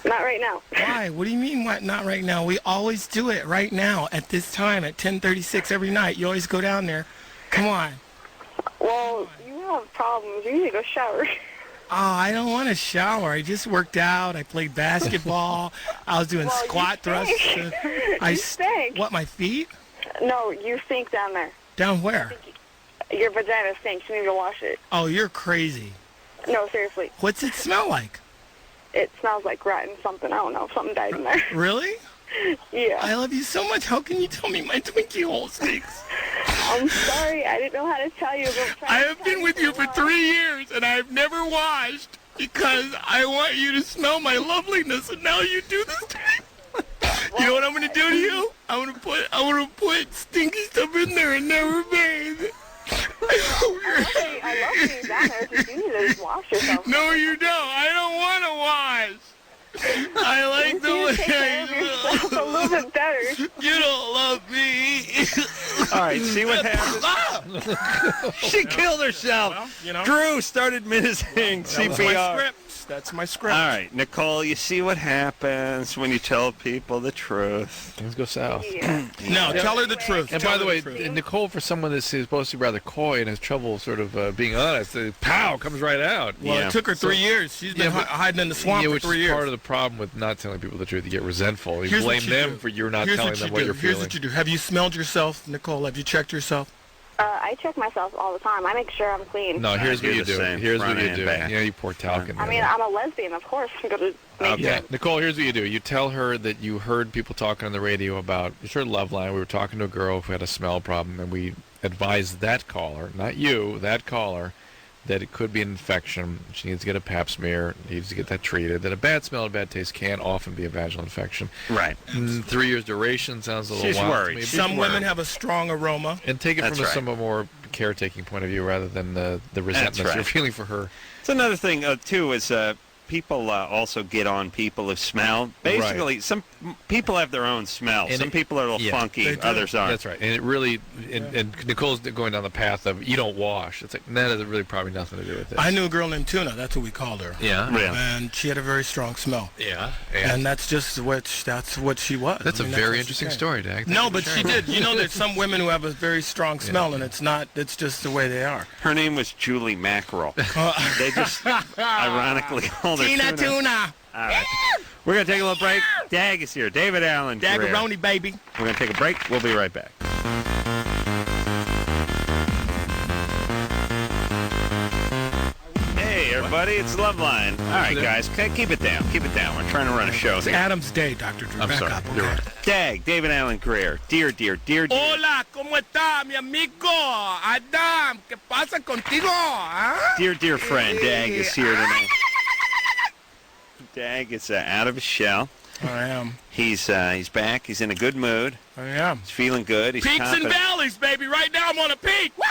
Not right now. Why? What do you mean, what? Not right now? We always do it right now at this time at 10:36 every night. You always go down there. Come on. Well, you have problems. You need to go shower. Oh, I don't want to shower. I just worked out. I played basketball. I was doing squat thrusts. You stink. What, my feet? No, you stink down there. Down where? Your vagina stinks. You need to wash it. Oh, you're crazy. No, seriously. What's it smell like? It smells like rotten something. I don't know. Something died in there. Really? Yeah. I love you so much. How can you tell me my Twinkie hole stinks? I'm sorry. I didn't know how to tell you. I have been with you for 3 years, and I've never washed because I want you to smell my loveliness, and now you do this to me. You know what I'm going to do to you? I'm going to put stinky stuff in there and never bathe. I love you down there. Just you need to just wash yourself. No, you don't. I don't want to wash. I like the way I look. A little bit better. You don't love me. All right, see what happens. She killed herself. Well, you know. Drew, start administering CPR. That's my script. All right, Nicole, you see what happens when you tell people the truth. Things go south. Yeah. No, tell her the truth. And by the way, Nicole, for someone that's supposed to be rather coy and has trouble sort of being honest, pow, comes right out. Well, it took her 3 years. She's been hiding in the swamp for 3 years. Which is part of the problem with not telling people the truth. You get resentful. You blame them for you're not telling them what you're feeling. Here's what you do. Have you smelled yourself, Nicole? Have you checked yourself? I check myself all the time. I make sure I'm clean. No, here's what you do. Here's what you do. Yeah, you pour talc in there. I mean, I'm a lesbian, of course. I'm going to make sure. Nicole, here's what you do. You tell her that you heard people talking on the radio about, you heard Loveline. We were talking to a girl who had a smell problem, and we advised that caller, not you, that caller, that it could be an infection. She needs to get a pap smear, needs to get that treated, that a bad smell and bad taste can often be a vaginal infection. Right. 3 years duration sounds a little wild worried. to me. Some women have a strong aroma. And take it from some more caretaking point of view rather than the resentment you're feeling for her. It's another thing, too, is people also get on people who smell. Basically, some people have their own smell. And some people are a little funky, others aren't. That's right. And it really, and Nicole's going down the path of you don't wash. It's like, that has really probably nothing to do with it. I knew a girl named Tuna. That's what we called her. Yeah. Really? And she had a very strong smell. Yeah. And that's just what she was. That's a very interesting story, Dag. No, but she did. You know, there's some women who have a very strong smell, and it's just the way they are. Her name was Julie Mackerel. They just ironically called her Tuna. All right. We're going to take a little break. Dag is here. David Alan Grier. Dagaroni, baby. We're going to take a break. We'll be right back. Hey, everybody. It's Loveline. All right, guys. Keep it down. Keep it down. We're trying to run a show. It's Adam's Day, Dr. Drew. I'm sorry. Up, You're right. Dag, David Alan Grier. Dear. Hola, ¿cómo está, mi amigo? Adam, ¿qué pasa contigo? Huh? Dear friend, Dag is here tonight. Dag is out of his shell. I am. He's back. He's in a good mood. I am. He's feeling good. He's Peaks confident. and valleys, baby. Right now I'm on a peak. Woo!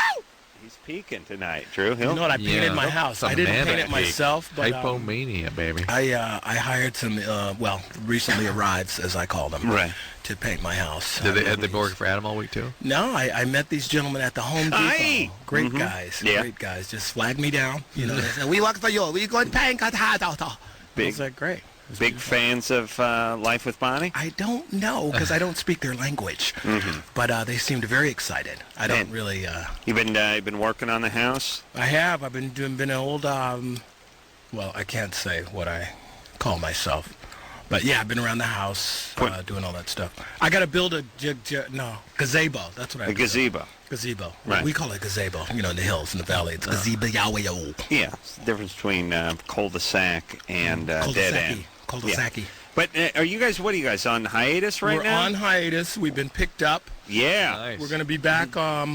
He's peaking tonight, Drew. You know what? I painted my house. I didn't paint it myself, but hypomania, baby. I hired some recently arrives, as I call them, to paint my house. Did they been working for Adam all week too? No, I met these gentlemen at the Home Depot. Aye. Great guys. Great guys. Just flagged me down. You know, they said, we work for you. We going to paint. Big, that great? Big fans of Life with Bonnie? I don't know because I don't speak their language, but they seemed very excited. I don't really. You've been working on the house? I have. I've been an old. Well, I can't say what I call myself, but yeah, I've been around the house doing all that stuff. I got to build a gazebo. That's what I. A gazebo. Gazebo. Right. We call it gazebo. You know, in the hills, in the valley, it's gazebo. Yeah, it's the difference between cul-de-sac and dead end. Cul-de-sac. Yeah. But are you guys? What are you guys on hiatus right now? We're on hiatus. We've been picked up. Yeah. Nice. We're going to be back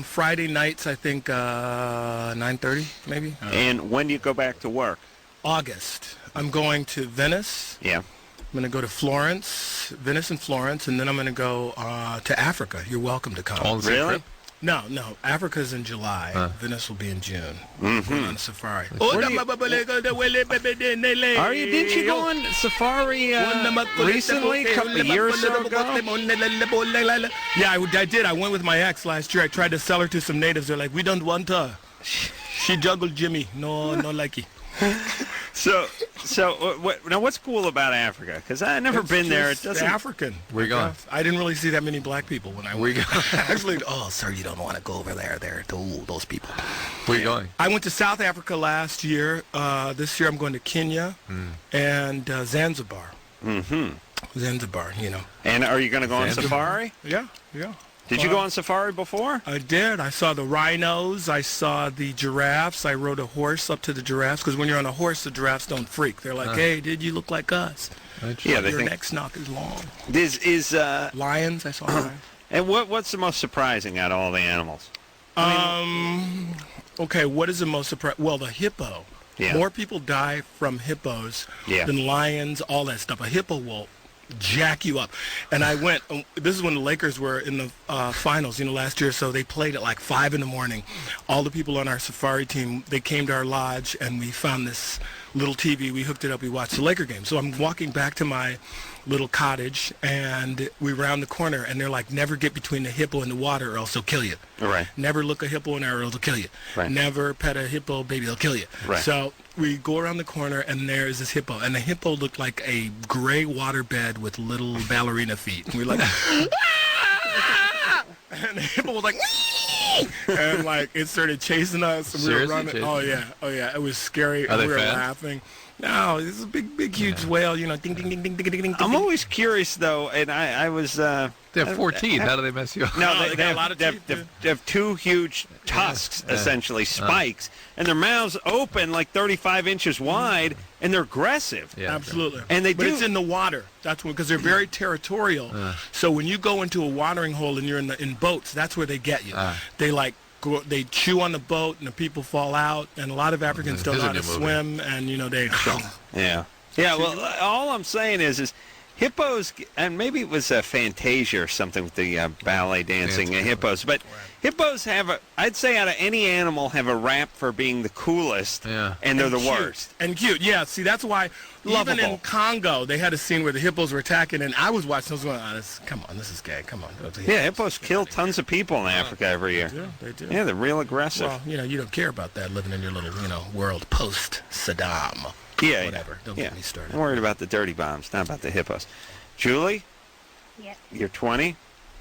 Friday nights, I think, 9:30 maybe. And when do you go back to work? August. I'm going to Venice. Yeah. I'm going to go to Venice and Florence, and then I'm going to go to Africa. You're welcome to come. Really? No. Africa's in July. Venice will be in June. Mm-hmm. On safari. Are you? Didn't you go on safari recently, a couple of years ago? Yeah, I did. I went with my ex last year. I tried to sell her to some natives. They're like, we don't want her. She juggled Jimmy. No likey. So now what's cool about Africa? Because I've never been there. It doesn't. African. Where you going? I didn't really see that many black people when I went. Actually, sir, you don't want to go over there. They're those people. Where you going? I went to South Africa last year. This year I'm going to Kenya and Zanzibar. Mm-hmm. Zanzibar, you know. And are you going to go on safari? Yeah. Did you go on safari before? I did. I saw the rhinos. I saw the giraffes. I rode a horse up to the giraffes because when you're on a horse, the giraffes don't freak. They're like, "Hey, did you look like us?" Yeah, they your think neck's not as long. Lions. I saw lions. And what's the most surprising out of all the animals? Okay, what is the most surprising? Well, the hippo. Yeah. More people die from hippos than lions. All that stuff. A hippo will jack you up. And I went, this is when the Lakers were in the finals, last year, so they played at like 5 in the morning. All the people on our safari team, they came to our lodge, and we found this little TV. We hooked it up. We watched the Laker game. So I'm walking back to my little cottage, and we round the corner, and they're like, never get between the hippo and the water or else they'll kill you. Right. Never look a hippo in the eye or else they'll kill you. Right. Never pet a hippo, baby, they'll kill you. Right. So we go around the corner, and there's this hippo, and the hippo looked like a gray waterbed with little ballerina feet. And we're like, and the hippo was like, and like it started chasing us, and we were running. Oh yeah, it was scary. Are they we were fast? laughing. No, this is a big, huge whale. Ding, ding, ding, ding, ding, ding, ding. I'm always curious though, and I was. They have 4 teeth. How do they mess you up? No, they got have a lot of teeth, they have 2 huge tusks, essentially spikes, and their mouths open like 35 inches wide, and they're aggressive. Yeah, absolutely. And but it's in the water. That's because they're very territorial. So when you go into a watering hole and you're in boats, that's where they get you. They chew on the boat, and the people fall out, and a lot of Africans don't know how to swim, and they. Yeah. Well, all I'm saying is Hippos, and maybe it was Fantasia or something with the ballet dancing and hippos, but hippos have, I'd say out of any animal, have a rap for being the coolest, and they're the worst. And cute, yeah. See, that's why even in Congo, they had a scene where the hippos were attacking, and I was watching, I was going, come on, this is gay, come on. Yeah, hippos kill tons of people in Africa every year. They do. Yeah, they're real aggressive. Well, you don't care about that living in your little, world post-Saddam. Yeah, whatever. Don't get me started. I'm worried about the dirty bombs, not about the hippos. Julie? Yes. You're 20?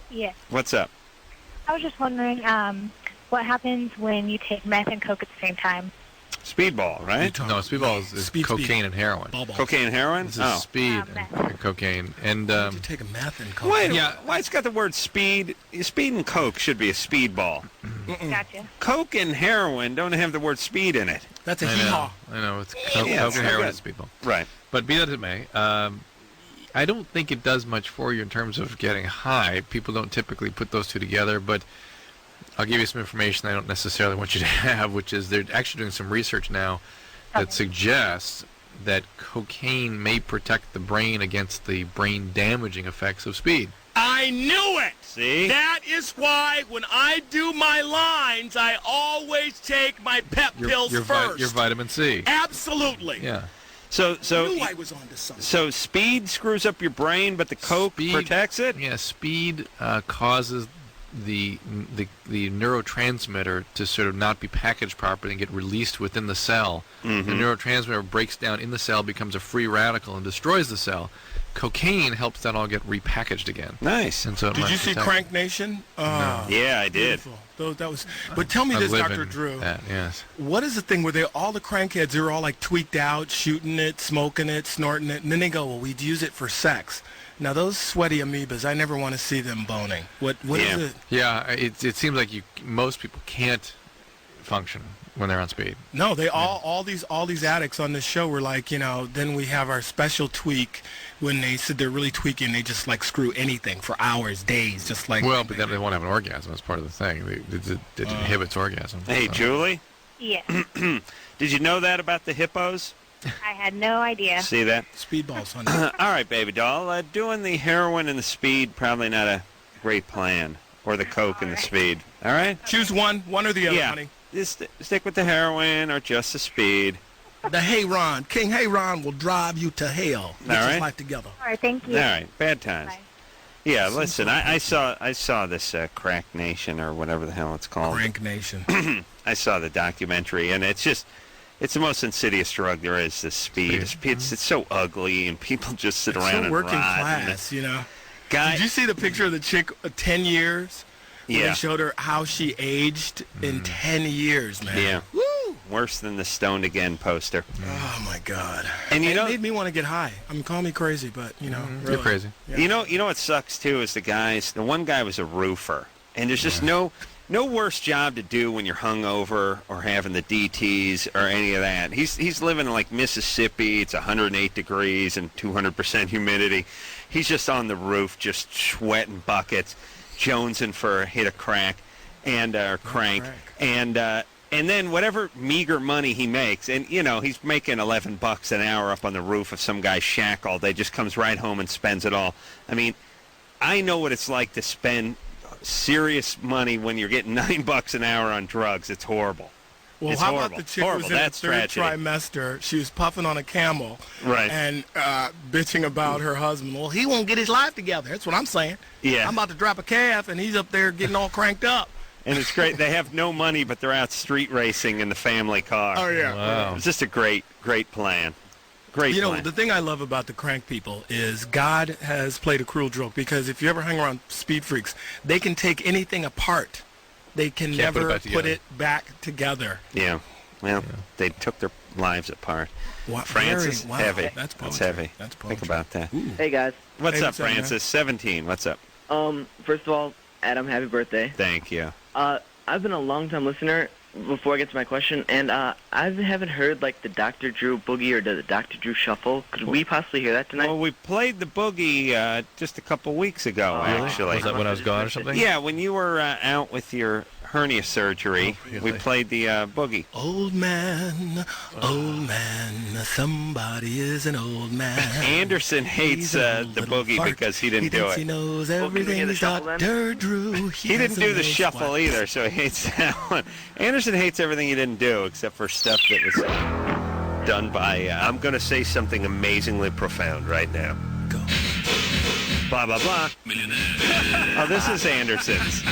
Yes. What's up? I was just wondering what happens when you take meth and coke at the same time. Speedball, right? No, speedball is cocaine and heroin. Cocaine and heroin? This is speed and cocaine. And you take a meth and coke. Why it's got the word speed? Speed and coke should be a speedball. Gotcha. Coke and heroin don't have the word speed in it. That's a hee-haw. I know. It's coke and heroin is speedball. Right. But be that as it may, I don't think it does much for you in terms of getting high. People don't typically put those two together, but I'll give you some information I don't necessarily want you to have, which is they're actually doing some research now that suggests that cocaine may protect the brain against the brain-damaging effects of speed. I knew it! See? That is why when I do my lines, I always take my pep pills first. Your vitamin C. Absolutely. Yeah. So I knew I was onto something. So speed screws up your brain, but the coke protects it? Yeah, speed causes the neurotransmitter to sort of not be packaged properly and get released within the cell. Mm-hmm. The neurotransmitter breaks down in the cell, becomes a free radical, and destroys the cell. Cocaine helps that all get repackaged again. Nice. And so did you see Crank Nation? No. Yeah, I did. That was. But tell me this, Dr. Drew. Yes. What is the thing where all the crankheads, they're all like tweaked out, shooting it, smoking it, snorting it, and then they go, well, we'd use it for sex. Now, those sweaty amoebas, I never want to see them boning. What is it? Yeah, it seems like most people can't function when they're on speed. No, they all these addicts on this show were like, then we have our special tweak when they said they're really tweaking, they just like screw anything for hours, days, just like. Well, but then they won't have an orgasm. That's part of the thing. It inhibits orgasm. Hey, Julie? Yes. Did you know that about the hippos? I had no idea. See that? Speedballs, honey. All right, baby doll. Doing the heroin and the speed, probably not a great plan. Or the coke and the speed. All right? Choose one or the other, honey. Just stick with the heroin or just the speed. The Hey-Ron. King Hey-Ron will drive you to hell. Get your life together. All right, thank you. All right, bad times. Bye. Yeah, listen, I saw this Crack Nation or whatever the hell it's called. Crank Nation. I saw the documentary, and it's the most insidious drug there is, this speed. It's so ugly, and people just sit around and working rot. class, Did you see the picture of the chick, 10 years? Yeah. They showed her how she aged in 10 years, man. Yeah. Woo! Worse than the Stoned Again poster. Oh, my God. And it made me want to get high. Call me crazy, but, really. You're crazy. Yeah. You know what sucks, too, is the one guy was a roofer. And there's just no worse job to do when you're hungover or having the DTs or any of that. He's living in, like, Mississippi. It's 108 degrees and 200% humidity. He's just on the roof, just sweating buckets, jonesing for a hit of crack and crank. And then whatever meager money he makes, and, he's making $11 an hour up on the roof of some guy's shack all day, just comes right home and spends it all. I mean, I know what it's like to spend serious money when you're getting $9 an hour on drugs. It's horrible. Well, it's how horrible. about the chick horrible. was in That's the third tragedy. trimester? She was puffing on a Camel, right? And bitching about her husband. Well, he won't get his life together. That's what I'm saying. Yeah. I'm about to drop a calf, and he's up there getting all cranked up. And it's great. They have no money, but they're out street racing in the family car. Oh, yeah. Wow. It's just a great plan. Great plan. The thing I love about the crank people is God has played a cruel joke, because if you ever hang around speed freaks, they can take anything apart. They can never put it back together. Yeah. Well, they took their lives apart. Francis, heavy. That's heavy. That's poetry. Think about that. Ooh. Hey, guys. What's up, Francis? 17. What's up? First of all, Adam, happy birthday. Thank you. I've been a long-time listener. Before I get to my question, and I haven't heard like the Dr. Drew Boogie or the Dr. Drew Shuffle. Could we possibly hear that tonight? Well, we played the Boogie just a couple weeks ago, actually. Was that when I was gone or something? Yeah, when you were out with your hernia surgery. We played the boogie. Old man, somebody is an old man. Anderson hates the boogie because he didn't do it. He knows everything. Dr. Drew. He didn't do the shuffle either, so he hates that one. Anderson hates everything he didn't do except for stuff that was done by... I'm going to say something amazingly profound right now. Go. Blah, blah, blah. Oh, this is Anderson's.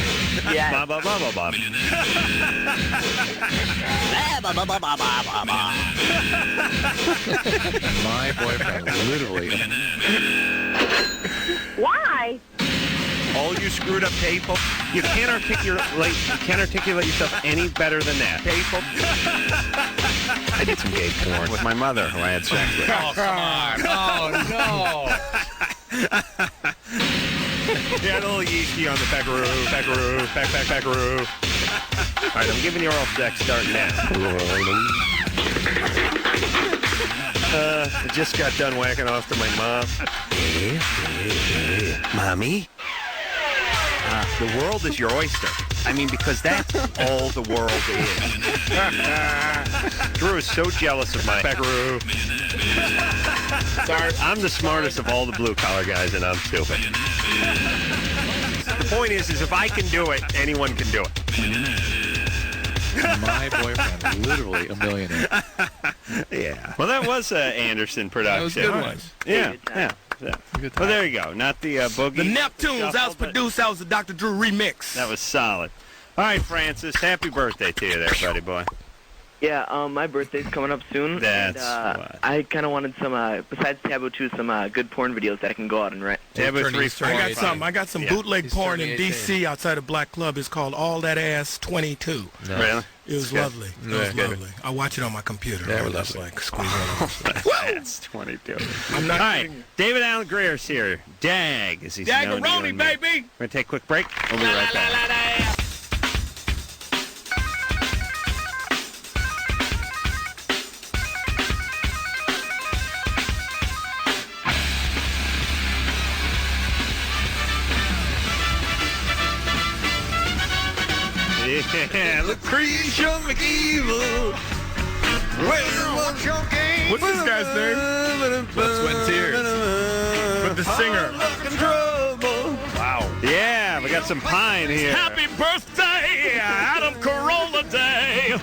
Yeah. Blah, blah, blah, blah, blah. My boyfriend, literally. Why? All you screwed up people. You can't articulate yourself any better than that. People. I did some gay porn with my mother, who I had sex with. Oh, come on. Oh, no. Yeah, a little yeasty on the peckaroo. All right, I'm giving you oral sex starting now. I just got done whacking off to my mom. Mommy? The world is your oyster. I mean, because that's all the world is. Drew is so jealous of my peckaroo. Sorry, I'm the smartest of all the blue-collar guys, and I'm stupid. The point is if I can do it, anyone can do it. My boyfriend, literally a millionaire. Yeah. Well, that was an Anderson production. That was a good one. Yeah. Well, there you go. Not the boogie. The Neptunes. That was produced. That was the Dr. Drew remix. That was solid. All right, Francis. Happy birthday to you there, buddy boy. Yeah, my birthday's coming up soon. That's and, I kind of wanted some, besides Taboo 2, some good porn videos that I can go out and rent. Taboo 3, I got some bootleg porn in D.C. outside a black club. It's called All That Ass 22. No. Really? It was lovely. It was lovely. I watch it on my computer. Yeah, I just like squeeze it That's 22. I'm not All right, David Alan Grier's here. Dag, as he's known to you and me. baby. We're going to take a quick break. We'll be right back. Yeah, Lucretia McEvil. What's your game? What's this guy's name? Blood, Sweat, and Tears. But the singer. Wow. Yeah, we got some pine here. Happy birthday, Adam Carolla Day.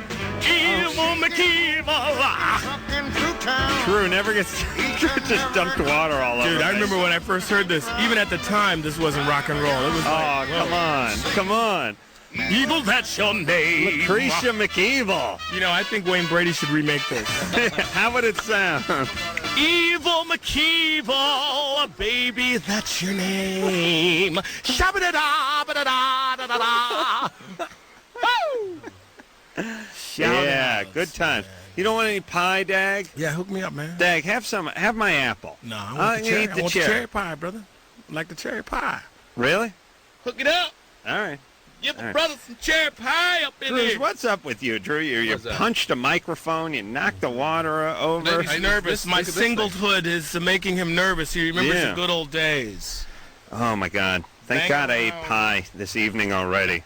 Evil McEvil. True, never gets just dumped water all over. Dude, I remember when I first heard this. Even at the time, this wasn't rock and roll. It was come on. Evil, that's your name. Lucretia McEvil. You know, I think Wayne Brady should remake this. How would it sound? Evil McEvil, baby, that's your name. Shabba-da-da-ba-da-da-da-da-da. Woo! Yeah, good times. You don't want any pie, Dag? Yeah, hook me up, man. Dag, have my apple. No, I want the cherry pie, brother. I like the cherry pie. Really? Hook it up. All right. Give the brother some cherry pie up in Drew, here. what's up with you, Drew? You punched a microphone. You knocked the water over. He's nervous. My singlehood is making him nervous. He remembers the good old days. Oh, my God. Thank God I ate pie this evening already.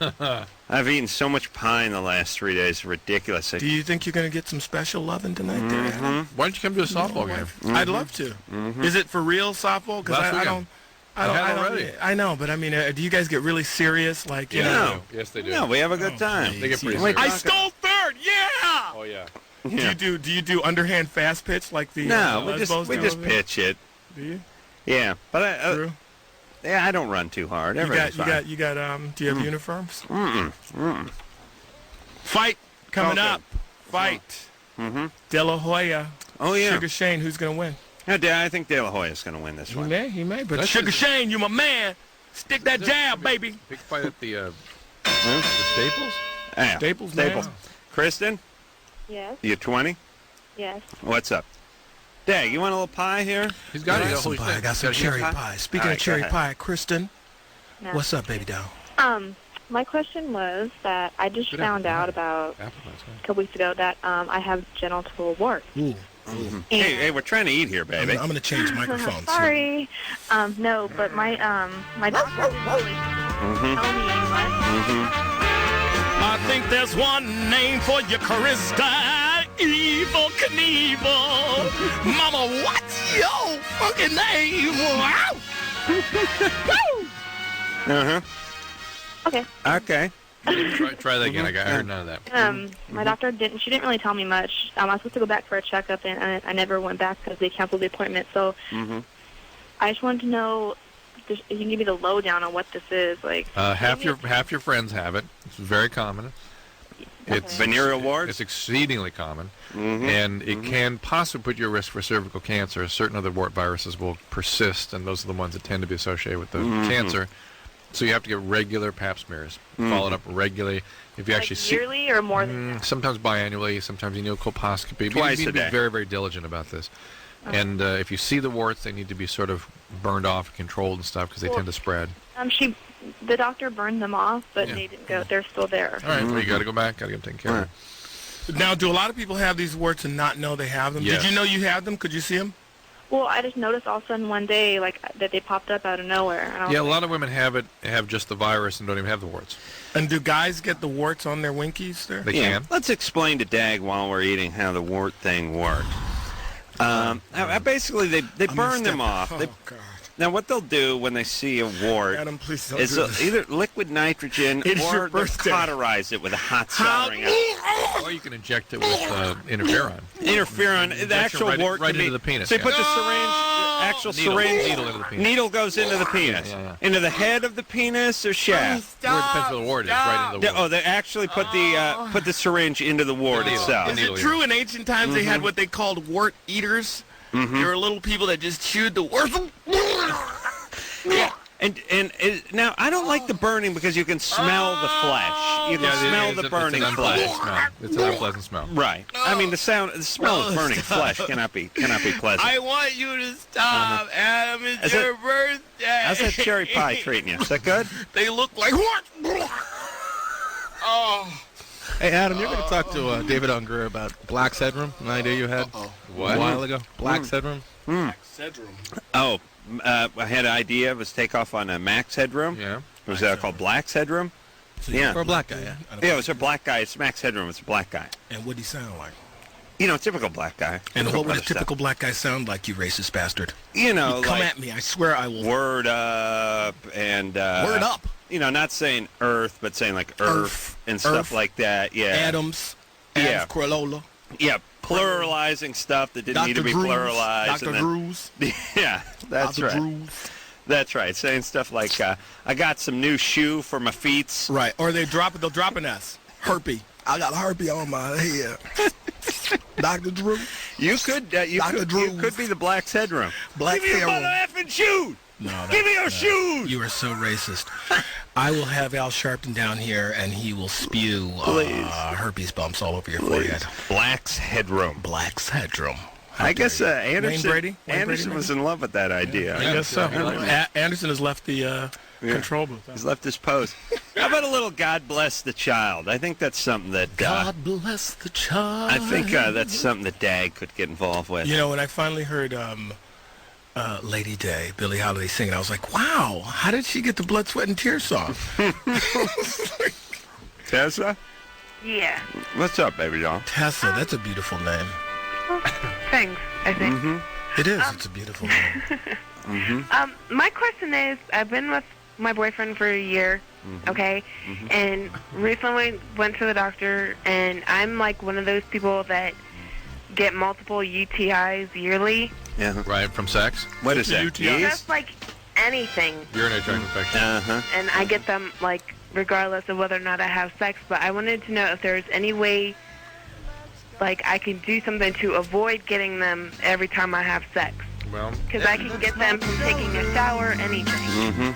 I've eaten so much pie in the last 3 days. It's ridiculous. Do you think you're going to get some special loving tonight, there? Why don't you come to a softball game? I'd love to. Is it for real softball? Because I don't. I know, but I mean, do you guys get really serious? Like, you know? Yes, they do. No, we have a good time. They get pretty serious. I stole third. Yeah. Oh yeah. Do you do underhand fast pitch like the? No, we just pitch it. Do you? Yeah, but I don't run too hard. You got. Do you have uniforms? Fight coming up. Fight. De La Hoya. Oh yeah. Sugar Shane. Who's gonna win? I think De La Hoya is going to win this one. He may. But Sugar Shane, you my man. Stick that jab, baby. Big fight at the Staples? Yeah. Staples. Kristen? Yes. You 20? Yes. What's up? Dag, you want a little pie here? He's got some pie. I got some cherry pie. Speaking of cherry pie, Kristen, what's up, baby doll? My question was that I just found out about a couple weeks ago that I have genital warts. Hey, we're trying to eat here, baby. I'm going to change microphones. Sorry. No, but my doctor didn't really tell me much. think there's one name for you, Krista. Evil Knievel. Mama, what's your fucking name? Wow. Okay. Okay. Try that again. I heard none of that. My doctor didn't really tell me much. I was supposed to go back for a checkup, and I never went back because they canceled the appointment. So I just wanted to know if you can give me the lowdown on what this is. Like half your friends have it. It's very common. It's venereal warts. It's exceedingly common, and it can possibly put you at risk for cervical cancer. Certain other wart viruses will persist, and those are the ones that tend to be associated with the cancer. So you have to get regular Pap smears, followed up regularly. If you actually yearly or more than that? Sometimes biannually, sometimes you need a colposcopy. Twice you need a to day. be very, very diligent about this. And if you see the warts, they need to be sort of burned off and controlled and stuff because they tend to spread. The doctor burned them off, but they didn't go. They're still there. All right, well, you got to go back. Got to get them taken care of. Now, do a lot of people have these warts and not know they have them? Yes. Did you know you had them? Could you see them? Well, I just noticed all of a sudden one day, that they popped up out of nowhere. And I was Yeah, a lot of women have just the virus and don't even have the warts. And do guys get the warts on their winkies there? They can. Let's explain to Dag while we're eating how the wart thing works. Basically, they burn them off. Oh, God. Now, what they'll do when they see a wart Adam, please don't is do they'll this. either liquid nitrogen It's or your they'll birthday. cauterize it with a hot soldering iron. Or you can inject it with interferon. Interferon, the actual wart right can be, into the penis. So you put the syringe, the actual syringe, needle into the penis. needle goes into the penis. Yeah. Into the head of the penis or shaft? Where it depends where the wart is, right into the wart. Oh, they actually put the syringe into the wart itself. Is it true in ancient times they had what they called wart eaters? There were little people that just chewed the wart. Yeah. And now, I don't like the burning because you can smell the flesh. You can smell the burning flesh. It's an unpleasant smell. Right. I mean, the smell of burning flesh cannot be pleasant. I want you to stop, Adam. It's your birthday. How's that cherry pie treating you? Is that good? They look like what? Oh. Hey, Adam, you're going to talk to David Alan Grier about Black's Headroom, an idea you had a while ago. Black's Headroom. Black's Headroom. Oh, I had an idea of his takeoff on a Max Headroom. Yeah. Was that called Black's Headroom? For a black guy, yeah? Yeah, it was a black guy. It's Max Headroom. It's a black guy. And what did he sound like? You know, typical black guy. And what would a typical black guy sound like, you racist bastard? You know, Come like at me. I swear I will. Word up and... Word up. You know, not saying Earth, but saying like Earth and stuff like that. Yeah. Adams. Carolla. Yeah, pluralizing stuff that didn't need to be pluralized. Dr. Drews. Yeah, that's Dr. right. Drews. That's right. Saying stuff like, I got some new shoe for my feet. Right. Or they'll drop an S. Herpy. I got herpy on my head. Dr. Drew. You could be the Black's Headroom. Black Give me your mother effing shoes. No, give me your shoes. You are so racist. I will have Al Sharpton down here, and he will spew herpes bumps all over your forehead. Black's Headroom. Black's Headroom. I guess Anderson Wayne Anderson was in love with that idea. I guess so. Anderson has left the control booth. He's left his post. How about a little God Bless the Child? I think that's something that... God bless the child. I think that's something that Dag could get involved with. You know, when I finally heard Lady Day, Billie Holiday singing, I was like, wow, how did she get the Blood, Sweat, and Tears song? Tessa? Yeah. What's up, baby doll? Tessa, that's a beautiful name. Thanks, I think. It is. It's a beautiful name. My question is, I've been with my boyfriend for a year, okay? And recently went to the doctor, and I'm like one of those people that get multiple UTIs yearly. Yeah. Right, from sex? What is that? Just like anything. Urinary tract infection. And I get them, like, regardless of whether or not I have sex. But I wanted to know if there's any way, like, I can do something to avoid getting them every time I have sex. Well, because I can get them from taking a shower, anything.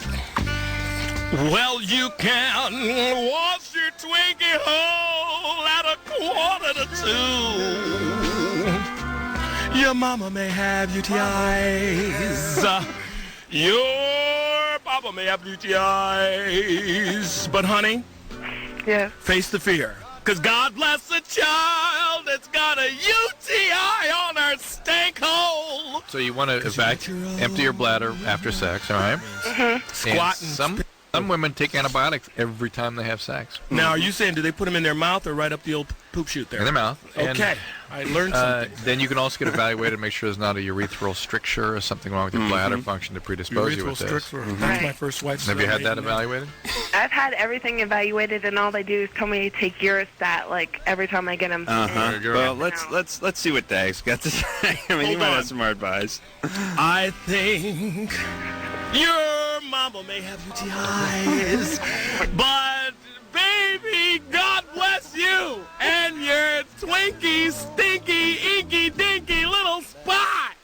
Well, you can wash your Twinkie hole at $1:45. Your mama may have UTIs. Your papa may have UTIs. But, honey, face the fear. Because God bless the child that's got a UTI on her stank hole. So you want to empty your bladder after sex, all right? Squat and Some women take antibiotics every time they have sex. Now, are you saying do they put them in their mouth or right up the old poop chute there? In their mouth. Okay. I learned something. Then you can also get evaluated to make sure there's not a urethral stricture or something wrong with your bladder function to predispose you with this. Stricture. That's my first wife's. Have you had that evaluated? I've had everything evaluated, and all they do is tell me to take Urostat like every time I get them. Well, let's see what Dag's got to say. I mean, he might have some more advice. I think your mama may have UTIs, but baby, God bless you and your twinkie, stinky, inky, dinky little spot.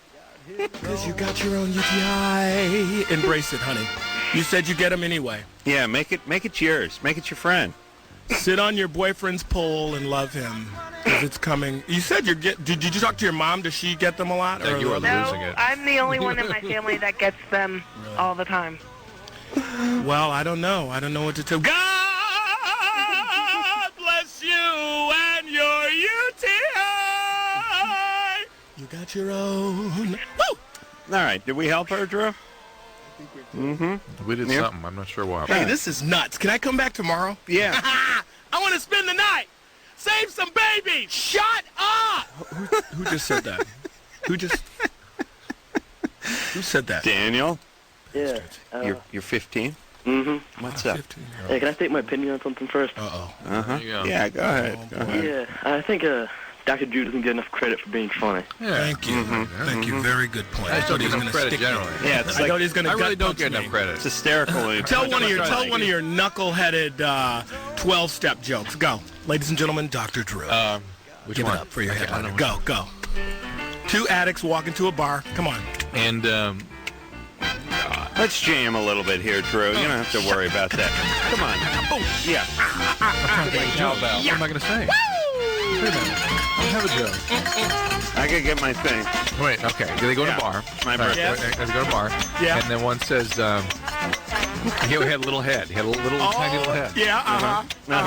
Because you got your own UTI. Embrace it, honey. You said you get them anyway. Yeah, make it yours. Make it your friend. Sit on your boyfriend's pole and love him, because it's coming. You said did you talk to your mom? Does she get them a lot? You are losing it. I'm the only one in my family that gets them all the time. Well, I don't know. I don't know what to tell. God bless you and your UTI. You got your own. Woo! All right. Did we help her, Drew? We did something. I'm not sure why. Hey, this is nuts. Can I come back tomorrow? Yeah. I want to spend the night. Save some babies. Shut up. Who just said that? Who said that? Daniel. Yeah. You're 15. What's up? Hey, can I state my opinion on something first? Yeah, go ahead. Yeah, I think Dr. Drew doesn't get enough credit for being funny. Yeah. Thank you. Thank you. Very good point. I don't get enough credit generally. Yeah, it's I thought he was going to. I really don't get enough credit. It's hysterical. Tell one of your knuckleheaded 12-step jokes. Go, ladies and gentlemen. Dr. Drew. Which Give one? it up for your headliner. Go. Two addicts walk into a bar. Come on. And let's jam a little bit here, Drew. You don't have to worry about that. Come on. Boom. Yeah. What am I going to say? Wait a minute. I have a joke. I gotta get my thing. Wait, okay. They go to a bar. My birthday. They go to a bar. Yeah. And then one says, he had a little head. He had a tiny little head. Yeah. And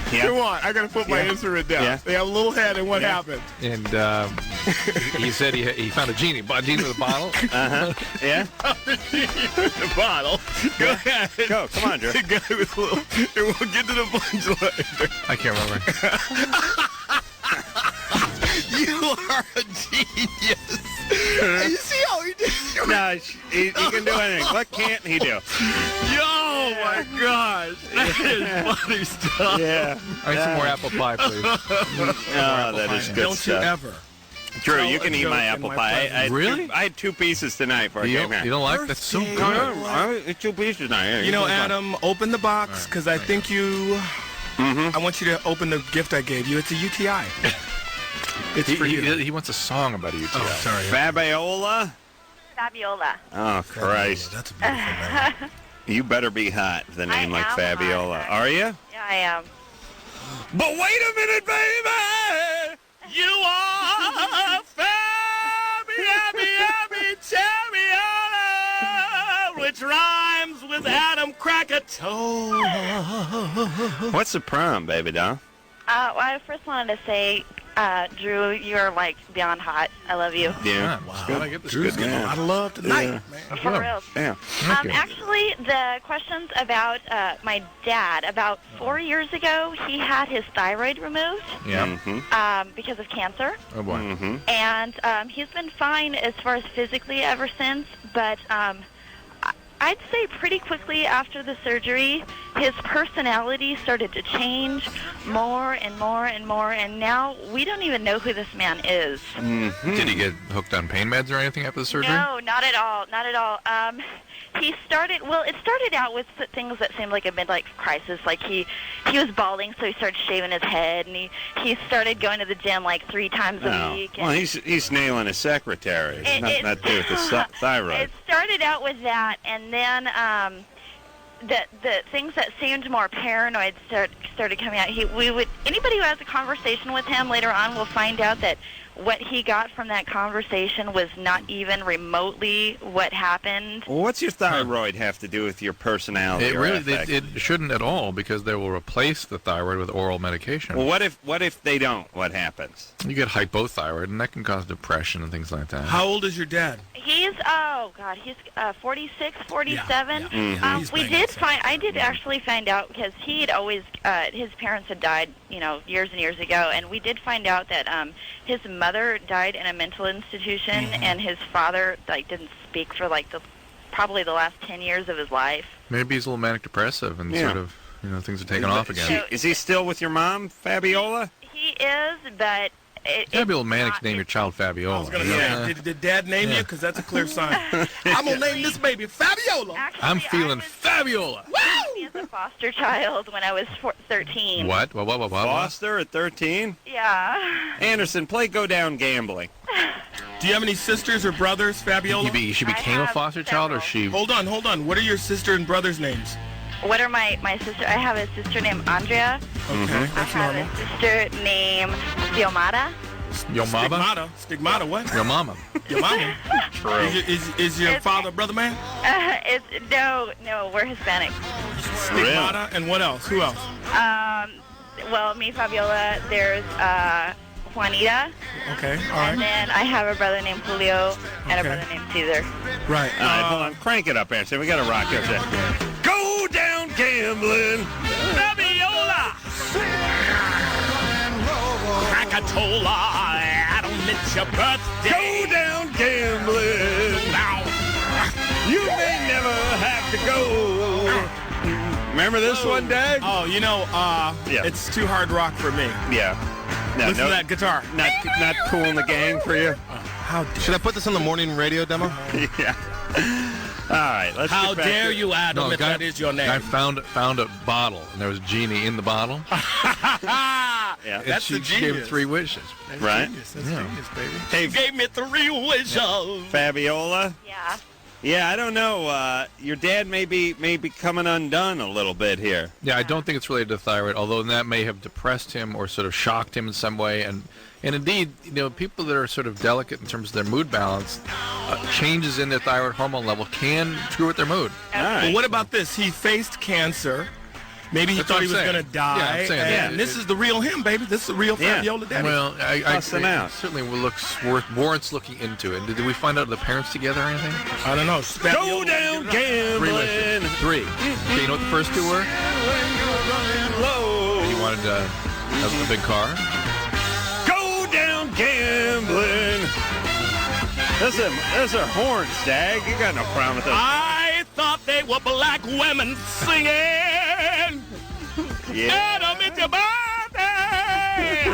he's, Come on. I got to put my instrument down. Yeah. They have a little head, and what happened? and he said he found a genie with a bottle. Yeah. The bottle. Go ahead. Go. Come on, Drew. Go with a little, and we'll get to the punchline. I can't remember. You are a genius. You see how he did? No, he can do anything. What can't he do? Oh my gosh, that is funny stuff. Yeah. I need some more apple pie, please. That is good Don't stuff. you ever? Drew, you can eat my apple pie. Really? I had 2 pieces tonight for You came here. don't like that's so good. I ate 2 pieces tonight. You know, Adam, open the box, because I think you... I want you to open the gift I gave you. It's a UTI. It's for you. He wants a song about a UTI. Oh, sorry. Fabiola? Fabiola. Oh, Christ. That's a beautiful name. You better be hot with a name like am Fabiola. hot. Are you? Yeah, I am. But wait a minute, baby! You are Fabiola, which rhymes with Adam Krakatoa. What's the prom, baby doll? Well, I first wanted to say, Drew, you're like beyond hot. I love you. Yeah. Wow. Drew's getting a lot of love tonight, man. For real. Yeah. Actually, the questions about my dad. About 4 years ago, he had his thyroid removed. Yeah. Because of cancer. Oh, boy. And he's been fine as far as physically ever since, but I'd say pretty quickly after the surgery, his personality started to change more and more and more, and now we don't even know who this man is. Did he get hooked on pain meds or anything after the surgery? No, not at all. Not at all. It started out with things that seemed like a midlife crisis. Like he was balding, so he started shaving his head, and he started going to the gym like 3 times a week. Well, he's nailing his secretary. Nothing to do with the thyroid. It started out with that, and then the things that seemed more paranoid started coming out. Anybody who has a conversation with him later on will find out that what he got from that conversation was not even remotely what happened. Well, what's your thyroid have to do with your personality? It shouldn't at all, because they will replace the thyroid with oral medication. Well, what if they don't? What happens? You get hypothyroid, and that can cause depression and things like that. How old is your dad? He's 46, 47. Yeah. I did actually find out, because he had always his parents had died, years and years ago, and we did find out that his mother died in a mental institution, and his father didn't speak for probably the last 10 years of his life. Maybe he's a little manic depressive, and sort of things are taking off again. Is he still with your mom, Fabiola? He is, but It's gotta be a little manic to name your child Fabiola. I was going to say, did Dad name you? Because that's a clear sign. I'm going to name this baby Fabiola. Actually, I'm feeling Fabiola. Woo! As a foster child when I was 13. What? Foster at 13? Yeah. Anderson, play Go Down Gambling. Do you have any sisters or brothers, Fabiola? She became a foster child, or she... Hold on. What are your sister and brother's names? What are my sister? I have a sister named Andrea. Okay, that's normal. I have a sister named Xiomara. Stigmata, what? Your mama. Your mama? True. Is your father a brother man? No, we're Hispanic. Stigmata, and what else? Who else? Well, me, Fabiola, there's Juanita. Okay, all right. And then I have a brother named Julio and a brother named Caesar. Right. All right, hold on. Crank it up, Anderson. We got to rock this. Go down gambling. Fabiola! Krakatoa, Adam, it's your birthday. Go down gambling. You may never have to go. Remember this one, Dag? Oh, it's too hard rock for me. Yeah. Listen to that guitar. Not Cool in the Gang for you? Should I put this on the morning radio demo? Yeah. All right, let's How get back dare to... you, Adam, if that is your name. I found a bottle, and there was Genie in the bottle. Yeah. And she gave 3 wishes. That's right? Genius. That's genius, baby. Hey, she gave me 3 wishes. Fabiola? Yeah. Yeah, I don't know. Your dad may be coming undone a little bit here. Yeah, I don't think it's related to thyroid, although that may have depressed him or sort of shocked him in some way. And indeed, people that are sort of delicate in terms of their mood balance, changes in their thyroid hormone level can screw with their mood. All right. Well, what about this? He faced cancer. Maybe he thought he was going to die. Yeah, I'm saying and this is the real him, baby. This is the real Fabiola daddy. Well, I certainly warrants looking into it. Did we find out the parents together or anything? I don't know. Go down gambling. 3 wishes. 3. Okay, you know what the first 2 were? He wanted a big car. Go down gambling. Those are horns, Dag. You got no problem with those. I thought they were black women singing. Yeah. Adam, it's your birthday.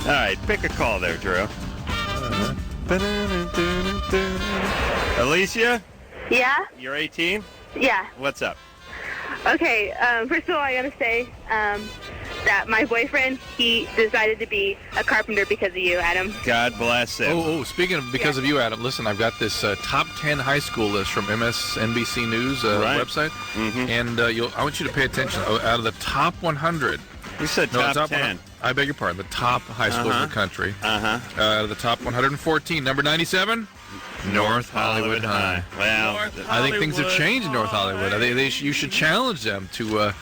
All right, pick a call there, Drew. Alicia? Yeah? You're 18? Yeah. What's up? Okay, first of all, I gotta say that my boyfriend, he decided to be a carpenter because of you, Adam. God bless him. Oh, speaking of because of you, Adam, listen, I've got this top 10 high school list from MSNBC News website, and I want you to pay attention. Out of the top 100... You said top 10. I beg your pardon. The top high schools in the country. Out of the top 114, number 97... North Hollywood High. Well, I think things have changed in North Hollywood. You should challenge them to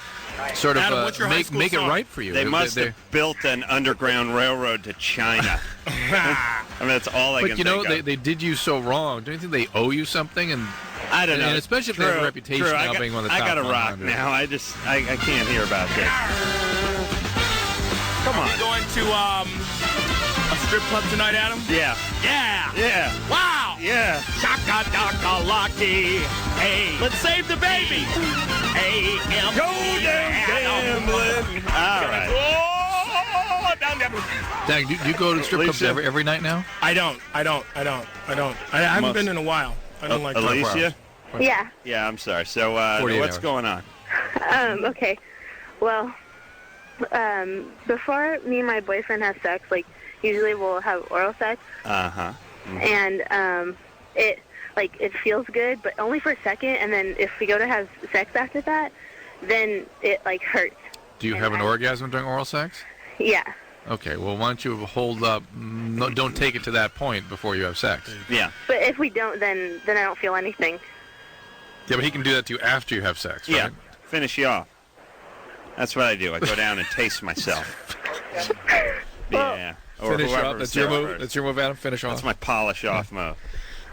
sort of Adam, make it right for you. They must have built an underground railroad to China. I mean, that's all I can think of. But they did you so wrong. Don't you think they owe you something? And I don't know. And especially if they have a reputation now being one of the top I got to rock 100. now. I can't hear about this. Come on. Are we going to a strip club tonight, Adam? Yeah. Yeah. Yeah. Wow. Yeah. Shaka daka lucky. Hey, let's save the baby. Hey, go down gambling. All right. Oh, down there. Dang, do you go to strip clubs every night now? I don't. I haven't been in a while. I don't like Alicia? Yeah. Yeah, I'm sorry. So what's going on? Okay. Well, before me and my boyfriend have sex, usually we'll have oral sex. And it feels good, but only for a second, and then if we go to have sex after that, then it hurts. Do you have an orgasm during oral sex? Yeah. Okay, well, why don't you hold up? No, don't take it to that point before you have sex. Yeah. But if we don't, then I don't feel anything. Yeah, but he can do that to you after you have sex, right? Yeah. Finish you off. That's what I do. I go down and taste myself. Yeah. Or Finish off. whoever's That's your there move. first. That's your move, Adam. Finish off. That's my polish off move.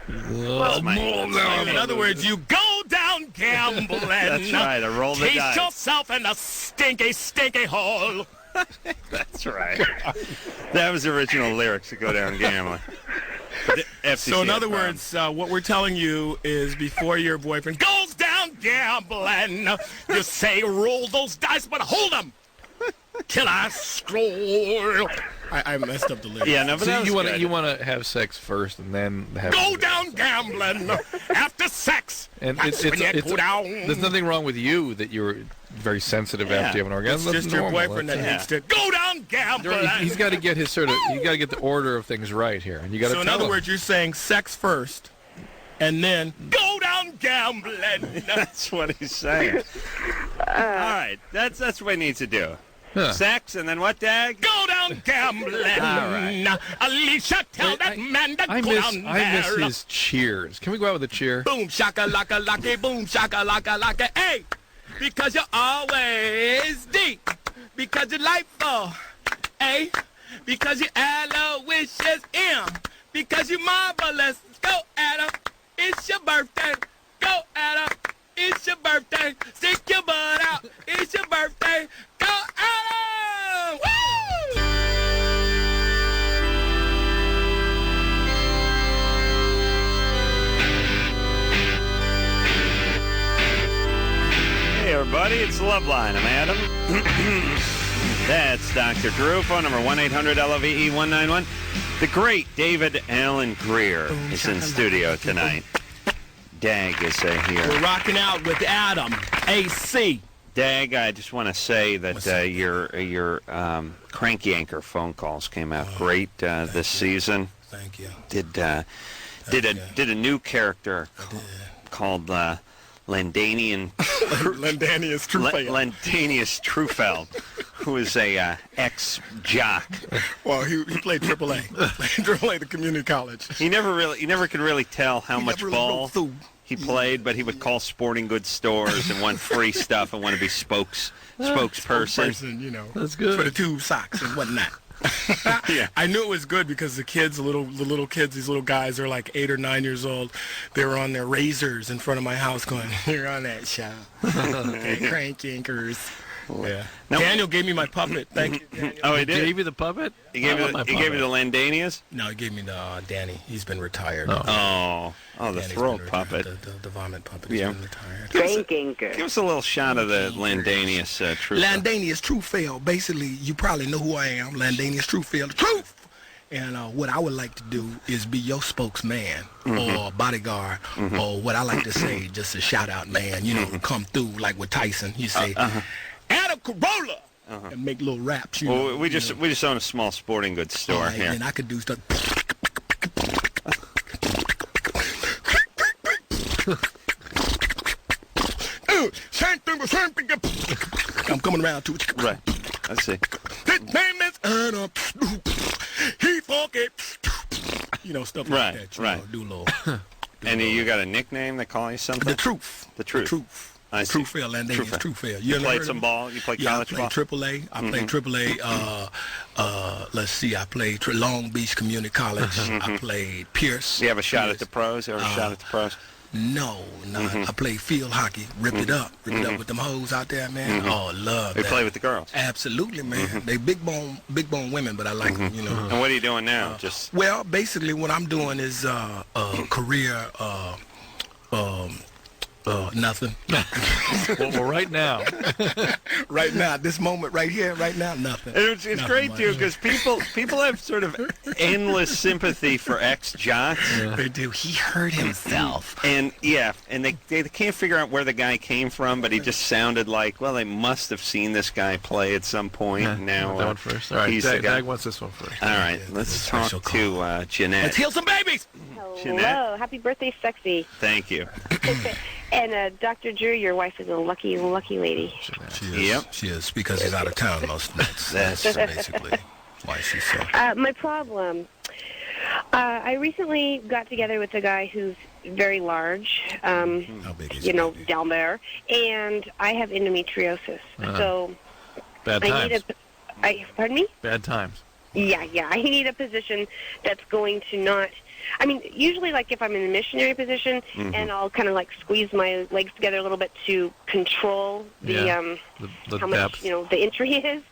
In other words, you go down gambling. That's right. I roll the Taste dice. yourself in a stinky, stinky hole. That's right. That was the original lyrics to Go Down Gambling. So in other words, what we're telling you is before your boyfriend goes down gambling, you say roll those dice, but hold them till I scroll. I messed up the lyrics. Yeah, no, but so you want to have sex first and then have go down gambling after sex. And it's go down. There's nothing wrong with you that you're very sensitive after you have an orgasm. It's just your boyfriend that needs to go down gambling. He's got to get his you got to get the order of things right here, and you got to. So in other words, you're saying sex first, and then go down gambling. That's what he's saying. All right, that's what he needs to do. Huh. Sex, and then what, Dag? Go down gambling. All right. Alicia, tell that man to go down there. I miss his cheers. Can we go out with a cheer? Boom, shaka, laka, laka, boom, shaka, laka, laka. Hey, because you're always deep. Because you're delightful. Hey, because you're Aloysius M. Because you're marvelous. Go, Adam. It's your birthday. Go, Adam. It's your birthday. Stick your butt out. It's your birthday. Go, Adam! Woo! Hey, everybody, it's Loveline. I'm Adam. That's Dr. Drew. Phone number 1-800-LOVE-191. The great David Alan Grier is in studio tonight. Dag is here. We're rocking out with Adam, AC. Dag, I just want to say that your Cranky Anchor phone calls came out great this season. Thank you. Did a new character called Landanius Trufeld, who is a ex-jock. Well, he played AAA. AAA, the community college. He never could really tell how much ball he played, but he would call sporting goods stores and want free stuff and want to be spokesperson. Spokesperson, That's good. For the tube socks and whatnot. Yeah. I knew it was good because the little kids, these little guys are like 8 or 9 years old. They were on their razors in front of my house going, "You're on that show." Crank Anchors. Yeah. Now, Daniel gave me my puppet. Thank you, Daniel. Oh, he did? He gave you the puppet? He gave you the Landanius? No, he gave me the Danny. He's been retired. Oh, the throat puppet. The vomit puppet. Yeah. He's been retired. Crank Anchor. Give us a little shot of the Landanius Trufeld. Landanius Trufeld. Basically, you probably know who I am. Landanius Trufeld. The truth! And what I would like to do is be your spokesman or bodyguard or what I like to say, just a shout-out man. Come through like with Tyson. You say, Adam Carolla! And make little raps. We just own a small sporting goods store here. And I could do stuff. I'm coming around to it. Right. Let's see. His name is Adam. He funky. Stuff like that. Right. Do a little. And you got a nickname? They call you something? The Truth. The Truth. The Truth. Trufeld, Landanius Trufeld. You played some ball? You played college ball? I played AAA. I played AAA. Let's see. I played Long Beach Community College. I played Pierce. You have a shot at the pros? Ever shot at the pros? No, not. I played field hockey. Rip it up with them hoes out there, man. Oh, love They that. play with the girls? Absolutely, man. They big bone women, but I like them, And what are you doing now? Well, basically, what I'm doing is career. Nothing. Well, right now. Right now, this moment right here, right now, nothing. It's nothing great, much. too, because people have sort of endless sympathy for ex-jocks. Yeah. They do. He hurt himself. And they can't figure out where the guy came from, but he just sounded like, well, they must have seen this guy play at some point. Yeah, now that one first. All right, Dag wants this one first. All right, let's talk to Jeanette. Let's heal some babies. Jeanette? Happy birthday, sexy. Thank you. And Dr. Drew, your wife is a lucky lady. She is. She is, because he's out of town most nights. That's basically. Why she's so... My problem. I recently got together with a guy who's very large, How big is down there, and I have endometriosis. So Bad times. Pardon me? Bad times. Yeah. I need a position that's going to not... I mean, usually, like, if I'm in a missionary position, and I'll kind of, like, squeeze my legs together a little bit to control the how much, the entry is.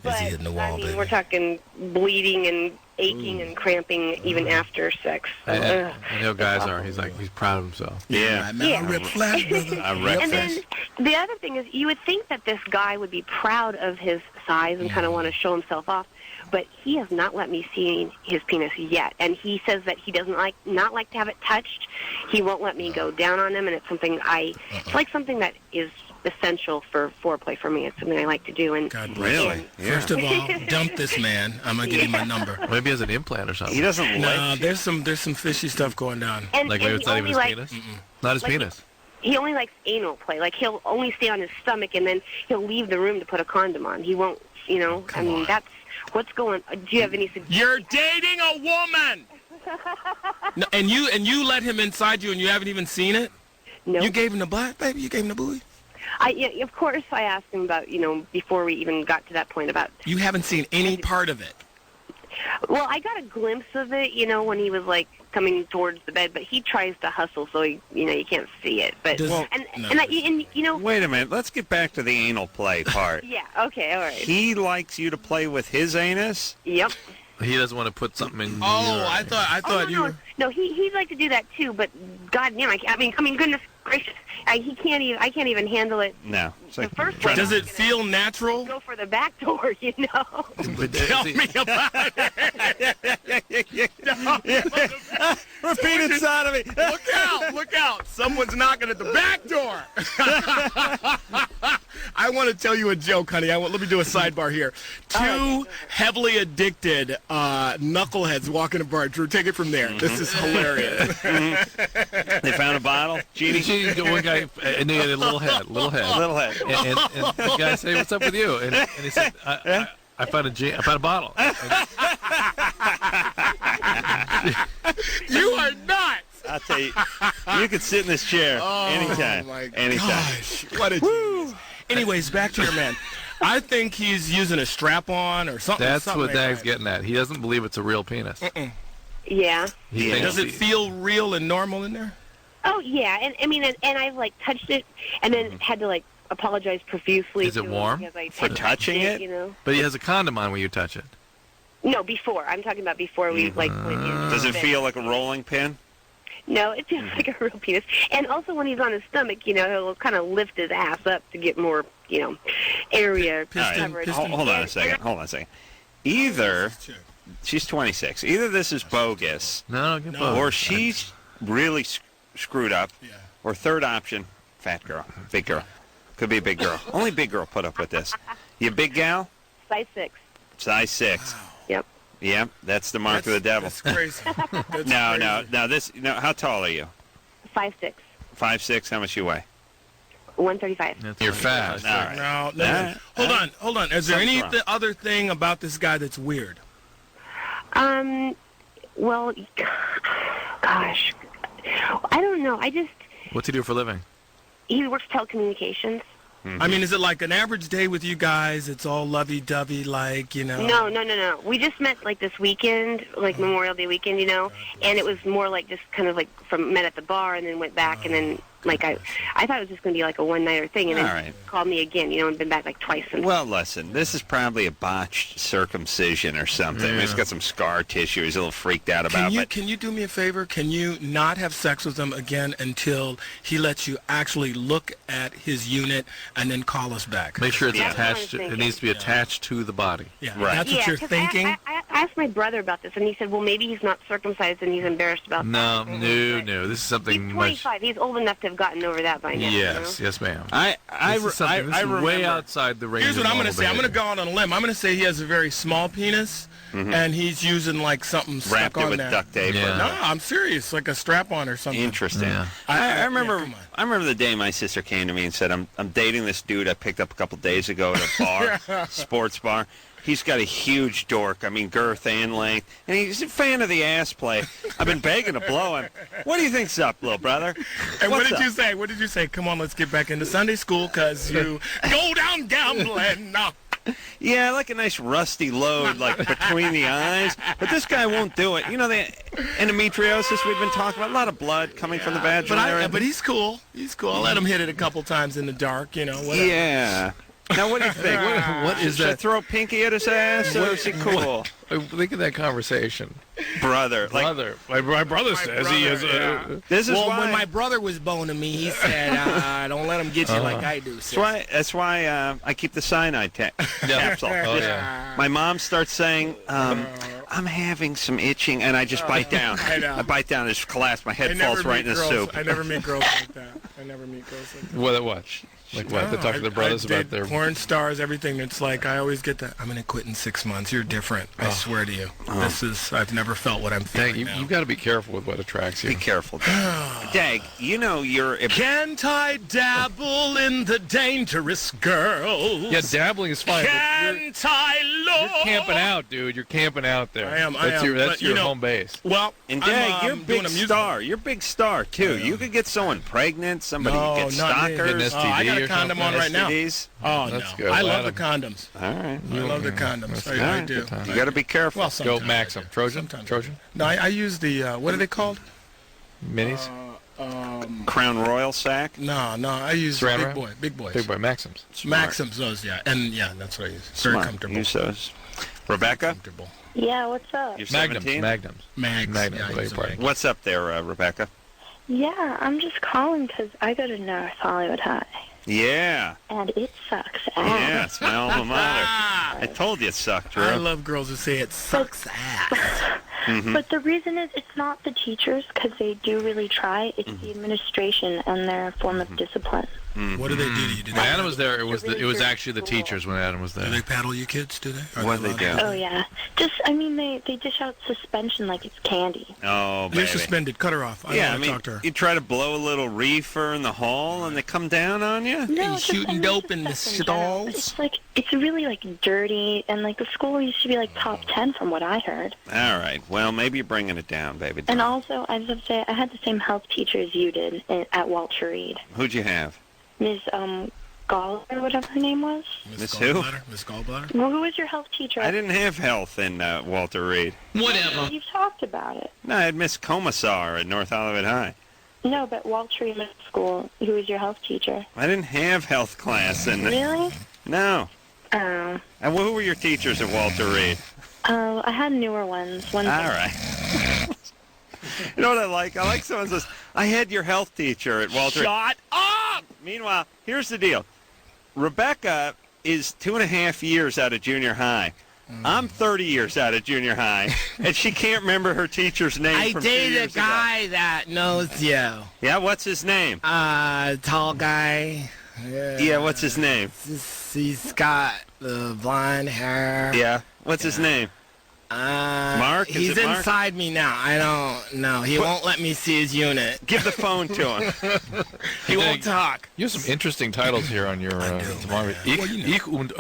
But, Is he hitting the wall, baby? we're talking bleeding and aching and cramping even after sex. So, I know guys are. He's proud of himself. Yeah. Yeah. Rip flash, brother. And then the other thing is, you would think that this guy would be proud of his size and kind of want to show himself off, but he has not let me see his penis yet. And he says that he doesn't not like to have it touched. He won't let me go down on him, and it's something it's like something that is essential for foreplay for me. It's something I like to do. And God bless you. Really? Yeah. First of all, dump this man. I'm gonna give you my number. Maybe he has an implant or something. He doesn't No, there's some fishy stuff going down. And, Like maybe and it's not even his penis? Not his penis. He only likes anal play. Like, he'll only stay on his stomach, and then he'll leave the room to put a condom on. He won't, that's what's going on. Do you have any suggestions? You're dating a woman! No, and you let him inside you, and you haven't even seen it? No. You gave him the butt, baby? You gave him the booty? Of course, I asked him about, before we even got to that point about... You haven't seen any part of it? Well, I got a glimpse of it, when he was, like, coming towards the bed, but he tries to hustle, so, you can't see it. But Wait a minute. Let's get back to the anal play part. Yeah, okay, all right. He likes you to play with his anus? Yep. He doesn't want to put something in. I thought you were... No, he'd like to do that too, but goddamn, I mean, goodness gracious, I can't even handle it. No. The first place. Does it feel natural? Go for the back door, Tell me about it. Repeated sodomy. Look out. Someone's knocking at the back door. I want to tell you a joke, honey. Let me do a sidebar here. Two heavily addicted knuckleheads walking a bar. Drew, take it from there. This is hilarious. They found a bottle? Genie? One guy, and he had a little head. And the guy said, "What's up with you?" And he said, I found a bottle. You are nuts. I'll tell you, you could sit in this chair anytime. Anytime. Gosh, what a genius. Anyways, back to your man. I think he's using a strap-on or something. That's what Dag's getting at. He doesn't believe it's a real penis. Yeah. Does it feel real and normal in there? Oh yeah, and I mean, and I've like touched it, and then had to like apologize profusely. Is it warm for touching it? But he has a condom on when you touch it. No, before. I'm talking about before we like went in. Does it feel like a rolling pin? No, it feels like a real penis. And also when he's on his stomach, he'll kind of lift his ass up to get more, area coverage. Hold on a second. Either she's 26. Either this is bogus, or she's really screwed up, or third option, fat girl, big girl. Could be a big girl. Only big girl put up with this. You a big gal? Size 6. Size 6. Wow. Yep. Yep, that's the mark of the devil. That's crazy. No, how tall are you? 5'6". 5'6". How much you weigh? 135. You're fast. All right. No. Hold on. Is there any other thing about this guy that's weird? Well, gosh, I don't know. What's he do for a living? He works telecommunications. Mm-hmm. I mean, is it like an average day with you guys? It's all lovey-dovey, like, No. We just met, like, this weekend, like Memorial Day weekend, and it was more like just kind of like met at the bar and then went back and then, like, I thought it was just going to be like a one-nighter thing, and then he called me again, and been back like twice since. Well, listen, this is probably a botched circumcision or something. Yeah. He's got some scar tissue. He's a little freaked out about it. Can you do me a favor? Can you not have sex with him again until he lets you actually look at his unit and then call us back? Make sure it's attached. It needs to be attached to the body. Yeah, right. That's what you're thinking? I asked my brother about this, and he said, well, maybe he's not circumcised and he's embarrassed about that. No. This is something He's 25. He's old enough to have gotten over that by now. Yes, ma'am. This is way outside the range. Here's what I'm going to say. I'm going to go out on a limb. I'm going to say he has a very small penis, and he's using like something wrapped stuck on with that. duct tape. No, I'm serious, like a strap-on or something. Interesting. Yeah. I remember I remember the day my sister came to me and said, I'm dating this dude I picked up a couple days ago at a bar, sports bar. He's got a huge dork, girth and length, and he's a fan of the ass play. I've been begging to blow him. What do you think's up, little brother? And What's what did up? you say? What did you say? Come on, let's get back into Sunday school, because you go down gambling. Yeah, I like a nice rusty load, like between the eyes. But this guy won't do it. You know, the endometriosis we've been talking about, a lot of blood coming from the vaginal area. But he's cool. He's cool. I'll let him hit it a couple times in the dark, whatever. Yeah. Now, what do you think? What is Should I that? throw a pinky at his ass, or is he cool? Think of that conversation. Brother. My brother says he is a... This is why... when my brother was boning me, he said, don't let him get you like I do. That's why I keep the cyanide capsule. My mom starts saying, I'm having some itching, and I just bite down. I know. I bite down, and just collapse. My head falls right in the soup. I never meet girls like that. What? Like what? They're talking to their brothers about their... porn stars, everything. It's like, I always get that, I'm going to quit in 6 months. You're different. I swear to you. I've never felt what I'm feeling now. You got to be careful with what attracts you. Be careful, Dag. You're... Can't I dabble in the dangerous girls? Yeah, dabbling is fine. Can't I look? You're camping out, dude. You're camping out there. I am. That's your home base. Well, and Dag, you're a big star. You're a big star, too. You could get someone pregnant, somebody get stalkers. I got a condom on right now. STDs. Oh, That's no. good. I love the condoms. All right. I love the condoms. I do. You got to be careful. Well, Go Maxim. Trojan? No, I use the, what are they called? Minis? Crown Royal sack? No, I use Saran big boys. Big boy Maxims. Maxims, those, yeah. And, that's what I use. Very comfortable. Use those. Rebecca? Yeah, what's up? You're 17? Magnums. Magnums. What's up there, Rebecca? Yeah, I'm just calling because I go to North Hollywood High. Yeah. And it sucks ass. Yeah, it's my alma mater. I told you it sucked, Drew. I love girls who say it sucks ass. But the reason is it's not the teachers, because they do really try. It's the administration and their form of discipline. What do they do to you? When Adam was there, it was actually the teachers when Adam was there. Do they paddle you kids, do they? What do they do? Oh, yeah. They dish out suspension like it's candy. Oh, baby. You're suspended. Cut her off. I don't want to talk to her. You try to blow a little reefer in the hall, and they come down on you? No, you shooting dope in the stalls? It's really, dirty, and, the school used to be, top 10 from what I heard. All right. Well, maybe you're bringing it down, baby. And also, I just have to say, I had the same health teacher as you did at Walter Reed. Who'd you have? Ms. Gall, or whatever her name was. Miss who? Miss Gallbladder? Well, who was your health teacher? I didn't have health in Walter Reed. Whatever. You've talked about it. No, I had Miss Commissar at North Hollywood High. No, but Walter Reed Middle School, who was your health teacher? I didn't have health class in Really? No. Oh. And who were your teachers at Walter Reed? Oh, I had newer ones. All right. You know what I like? I like someone says, I had your health teacher at Walter Reed. Shut up! Meanwhile, here's the deal. Rebecca is 2.5 years out of junior high. I'm 30 years out of junior high, and she can't remember her tea's name I from 2 dated years a guy that knows you. Yeah, what's his name? Tall guy. Yeah, what's his name? He's got the blonde hair. Yeah, what's his name? Mark? Is He's it Mark? inside me now. I don't know. He won't let me see his unit. Give the phone to him. He won't talk. You have some interesting titles here on your thermometer. Ich und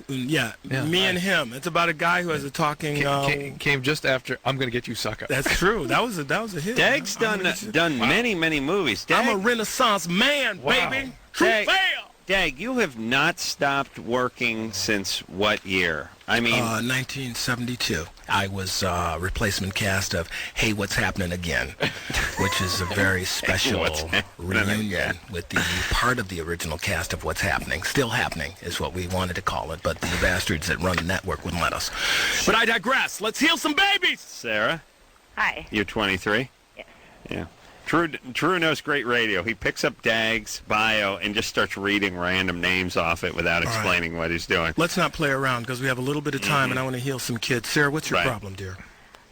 Yeah, me and him. It's about a guy who has a talking. Came just after I'm going to get you, sucker. That's true. That was a hit. Dag's done many movies. Dag, I'm a Renaissance man, baby. True fail. Dag, you have not stopped working since what year? I mean, 1972. I was replacement cast of Hey, What's Happening Again, which is a very special reunion with the part of the original cast of What's Happening. Still happening is what we wanted to call it, but the bastards that run the network wouldn't let us. But I digress. Let's heal some babies. Sarah? Hi. You're 23? Yes. Yeah. Drew knows great radio. He picks up Dag's bio and just starts reading random names off it without explaining what he's doing. Let's not play around because we have a little bit of time and I want to heal some kids. Sarah, what's your problem, dear?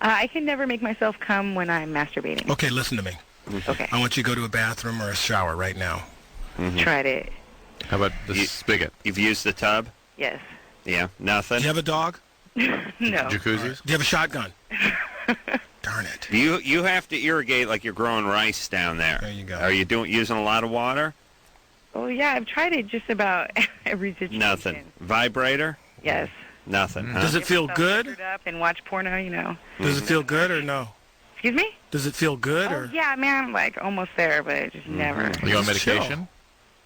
I can never make myself come when I'm masturbating. Okay, listen to me. Okay. I want you to go to a bathroom or a shower right now. Tried it. How about the spigot? You've used the tub? Yes. Yeah, nothing? Do you have a dog? No. Jacuzzis? Do you have a shotgun? Darn it. You have to irrigate like you're growing rice down there. There you go. Are you using a lot of water? Oh, yeah, I've tried it just about every situation. Nothing. Vibrator? Yes. Nothing. Huh? Does it feel good? Up and watch porno, you know. Does it feel good or no? Excuse me? Does it feel good? Oh, or? yeah, man, I'm like almost there, but just never. Are you on medication?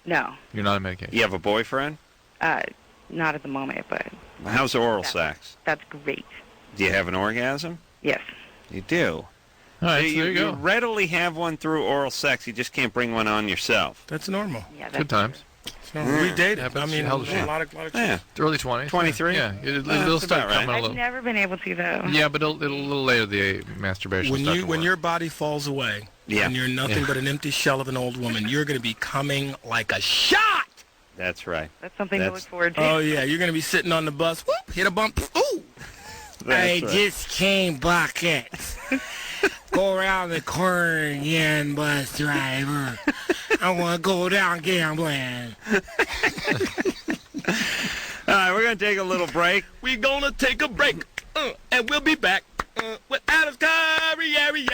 No. You're not on medication. You have a boyfriend? Not at the moment, but How's oral sex? that's great. Do you have an orgasm? Yes. You do. All right, so there you go. readily have one through oral sex. You just can't bring one on yourself. That's normal. Yeah, that's Good times. We dated. Yeah, I mean, how old is she? a lot of Yeah. Early 20s. 23? Yeah, it'll start about right. coming a I've little. never been able to, though. Yeah, but it'll a little later the masturbation will start to when work. your body falls away and you're nothing but an empty shell of an old woman, you're going to be coming like a shot. That's right. That's something to look forward to. Oh, yeah. You're going to be sitting on the bus. Whoop, hit a bump. Ooh. I just came buckets. Go around the corner again, bus driver. I want to go down gambling. All right, we're going to take a little break. We're going to take a break, and we'll be back with Adam's Karaoke.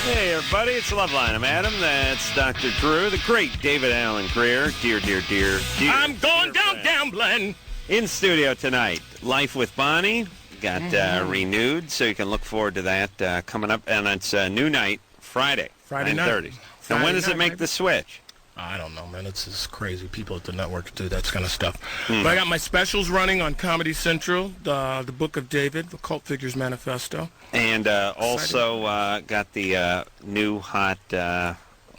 Hey, everybody, it's Loveline. I'm Adam. That's Dr. Drew, the great David Alan Grier. Dear. I'm going down gambling. In studio tonight, Life with Bonnie got renewed, so you can look forward to that coming up. And it's a new night, Friday 9:30. Now, when does it make the switch? I don't know, man. It's just crazy. People at the network do that kind of stuff. But I got my specials running on Comedy Central, the Book of David, the Cult Figures Manifesto. And also got the new hot,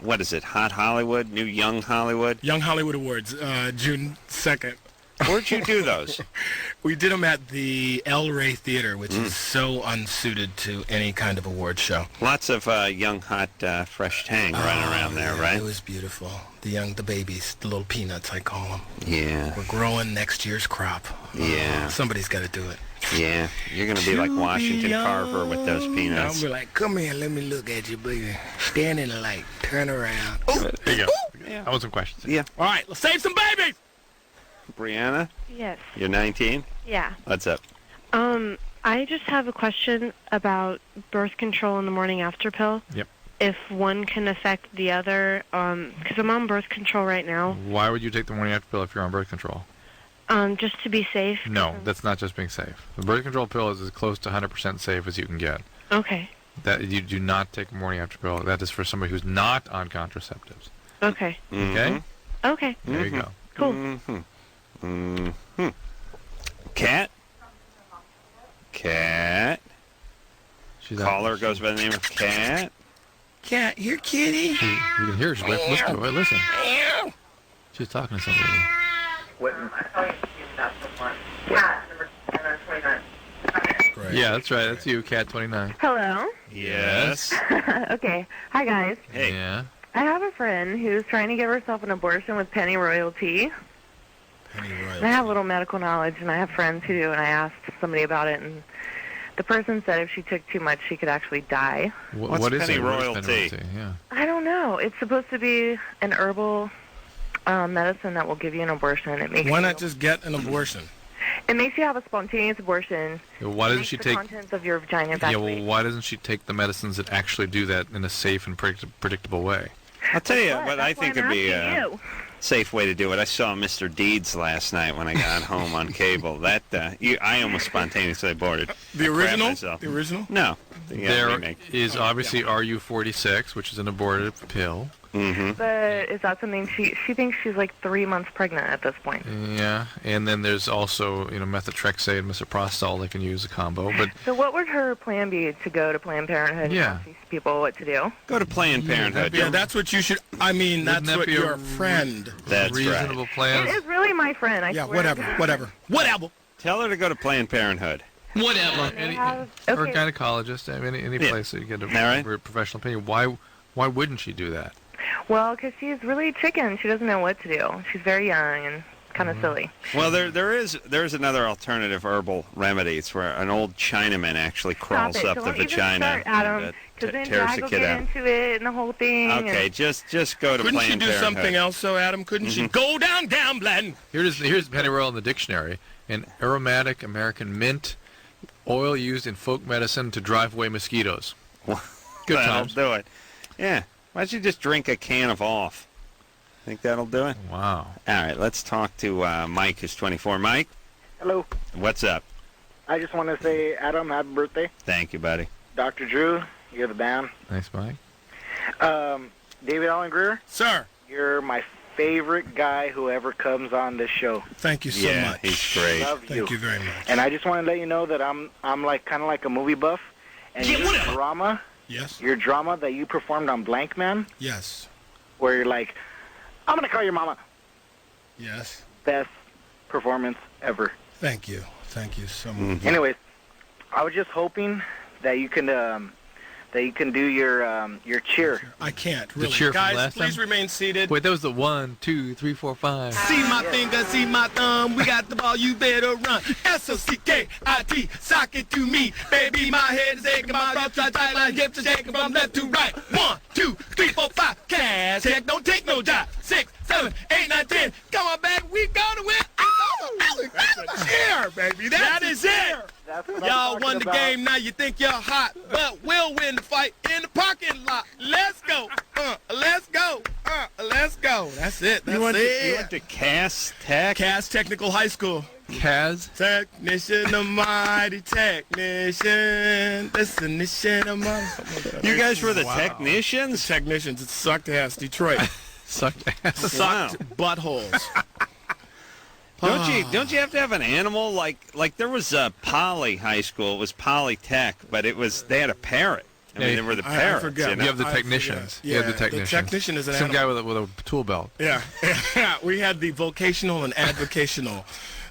what is it, Hot Hollywood, new Young Hollywood? Young Hollywood Awards, June 2nd. Where'd you do those? We did them at the El Rey Theater, which is so unsuited to any kind of award show. Lots of young, hot, fresh tang running around there, right? It was beautiful. The babies, the little peanuts, I call them. Yeah. We're growing next year's crop. Yeah. Somebody's got to do it. Yeah. You're going to be like Washington Carver with those peanuts. I'll be like, come here, let me look at you, baby. Stand in the light, turn around. There you go. Yeah. I want some questions. Yeah. All right, let's save some babies. Brianna? Yes. You're 19? Yeah. What's up? I just have a question about birth control and the morning after pill. Yep. If one can affect the other, because I'm on birth control right now. Why would you take the morning after pill if you're on birth control? Just to be safe. No, that's not just being safe. The birth control pill is as close to 100% safe as you can get. Okay. That you do not take a morning after pill. That is for somebody who's not on contraceptives. Okay. Okay? Okay. There you go. Cool. Cat? Caller goes by the name of Cat. Cat, here, kitty. You can hear her. She's like, listen to her. Listen. She's talking to somebody. Yeah, that's right. That's you, Cat 29. Hello. Yes. Okay. Hi, guys. Hey. Yeah. I have a friend who's trying to give herself an abortion with penny royalty. And I have a little medical knowledge, and I have friends who do, and I asked somebody about it, and the person said if she took too much, she could actually die. What is penny it? royalty? Yeah. I don't know. It's supposed to be an herbal medicine that will give you an abortion. It makes Why not just get an abortion? It makes you have a spontaneous abortion. Why doesn't she take? The contents of your vagina Yeah. Well, why doesn't she take the medicines that actually do that in a safe and predictable way? I'll tell you what I think would be you. safe way to do it. I saw Mr. Deeds last night when I got home on cable. That I almost spontaneously aborted. The original? Myself. The original? No. There remake. is obviously RU46, which is an abortive pill. Mm-hmm. But is that something she thinks she's like 3 months pregnant at this point? Yeah, and then there's also methotrexate and misoprostol they can use a combo. But So what would her plan be to go to Planned Parenthood and ask these people what to do? Go to Planned Parenthood. Yeah, that's what you should. I mean, Wouldn't that's that what be a your friend. That's reasonable plan. It is really my friend. I swear. Whatever. Tell her to go to Planned Parenthood. Whatever. Or a okay. gynecologist. I mean, any place that you get a professional opinion. Why wouldn't she do that? Well, because she's really chicken. She doesn't know what to do. She's very young, and kind of silly. Well, there's another alternative herbal remedy. It's where an old Chinaman actually crawls up the vagina Adam, because then tears Jack the will kid get out. into it and the whole thing. Okay, just go to Couldn't she Planned do Parenthood. something else, though, Adam? Couldn't she go down gambling? Here's pennyroyal in the dictionary: an aromatic American mint, oil used in folk medicine to drive away mosquitoes. Good times. That'll do it. Yeah. Why don't you just drink a can of off? Think that'll do it? Wow. All right, let's talk to Mike, who's 24. Mike? Hello. What's up? I just want to say, Adam, happy birthday. Thank you, buddy. Dr. Drew, you're the man. Thanks, Mike. David Alan Grier? Sir. You're my favorite guy who ever comes on this show. Thank you so much. He's great. Love you. Thank you very much. And I just want to let you know that I'm like kind of like a movie buff. And your drama, your drama that you performed on Blank Man, Yes. where you're like, I'm going to call your mama. Yes. Best performance ever. Thank you. Thank you so much. Anyways, I was just hoping that you can do your cheer. I can't, The really. cheer from Guys, last please time? remain seated. Wait, that was the 1, 2, 3, 4, 5. See my finger, see my thumb. We got the ball, you better run. S-O-C-K-I-T, sock it to me. Baby, my head is aching, my throat try tight, my hips are shaking from left to right. 1, 2, 3, 4, 5. Cash check, don't take no job. 6, 7, 8, 9, 10. Come on, baby, we gonna win. That's a cheer, baby. That is it. Y'all won the game, now you think you're hot. But we'll win the fight in the parking lot. Let's go. Let's go. Let's go. That's it. That's You went it. to Cass Tech? Cass Technical High School. Kaz? Technician, the mighty technician. Definition of my... You guys were the technicians? The technicians. It sucked ass, Detroit. Sucked ass. Sucked buttholes. Don't you have to have an animal like there was Poly High School, it was Poly Tech, but they had a parrot. I mean, they were the parrots. forgot. You know? You have the technicians. You have the technicians. The technician is an Some animal. guy with a tool belt. Yeah. We had the vocational and advocational.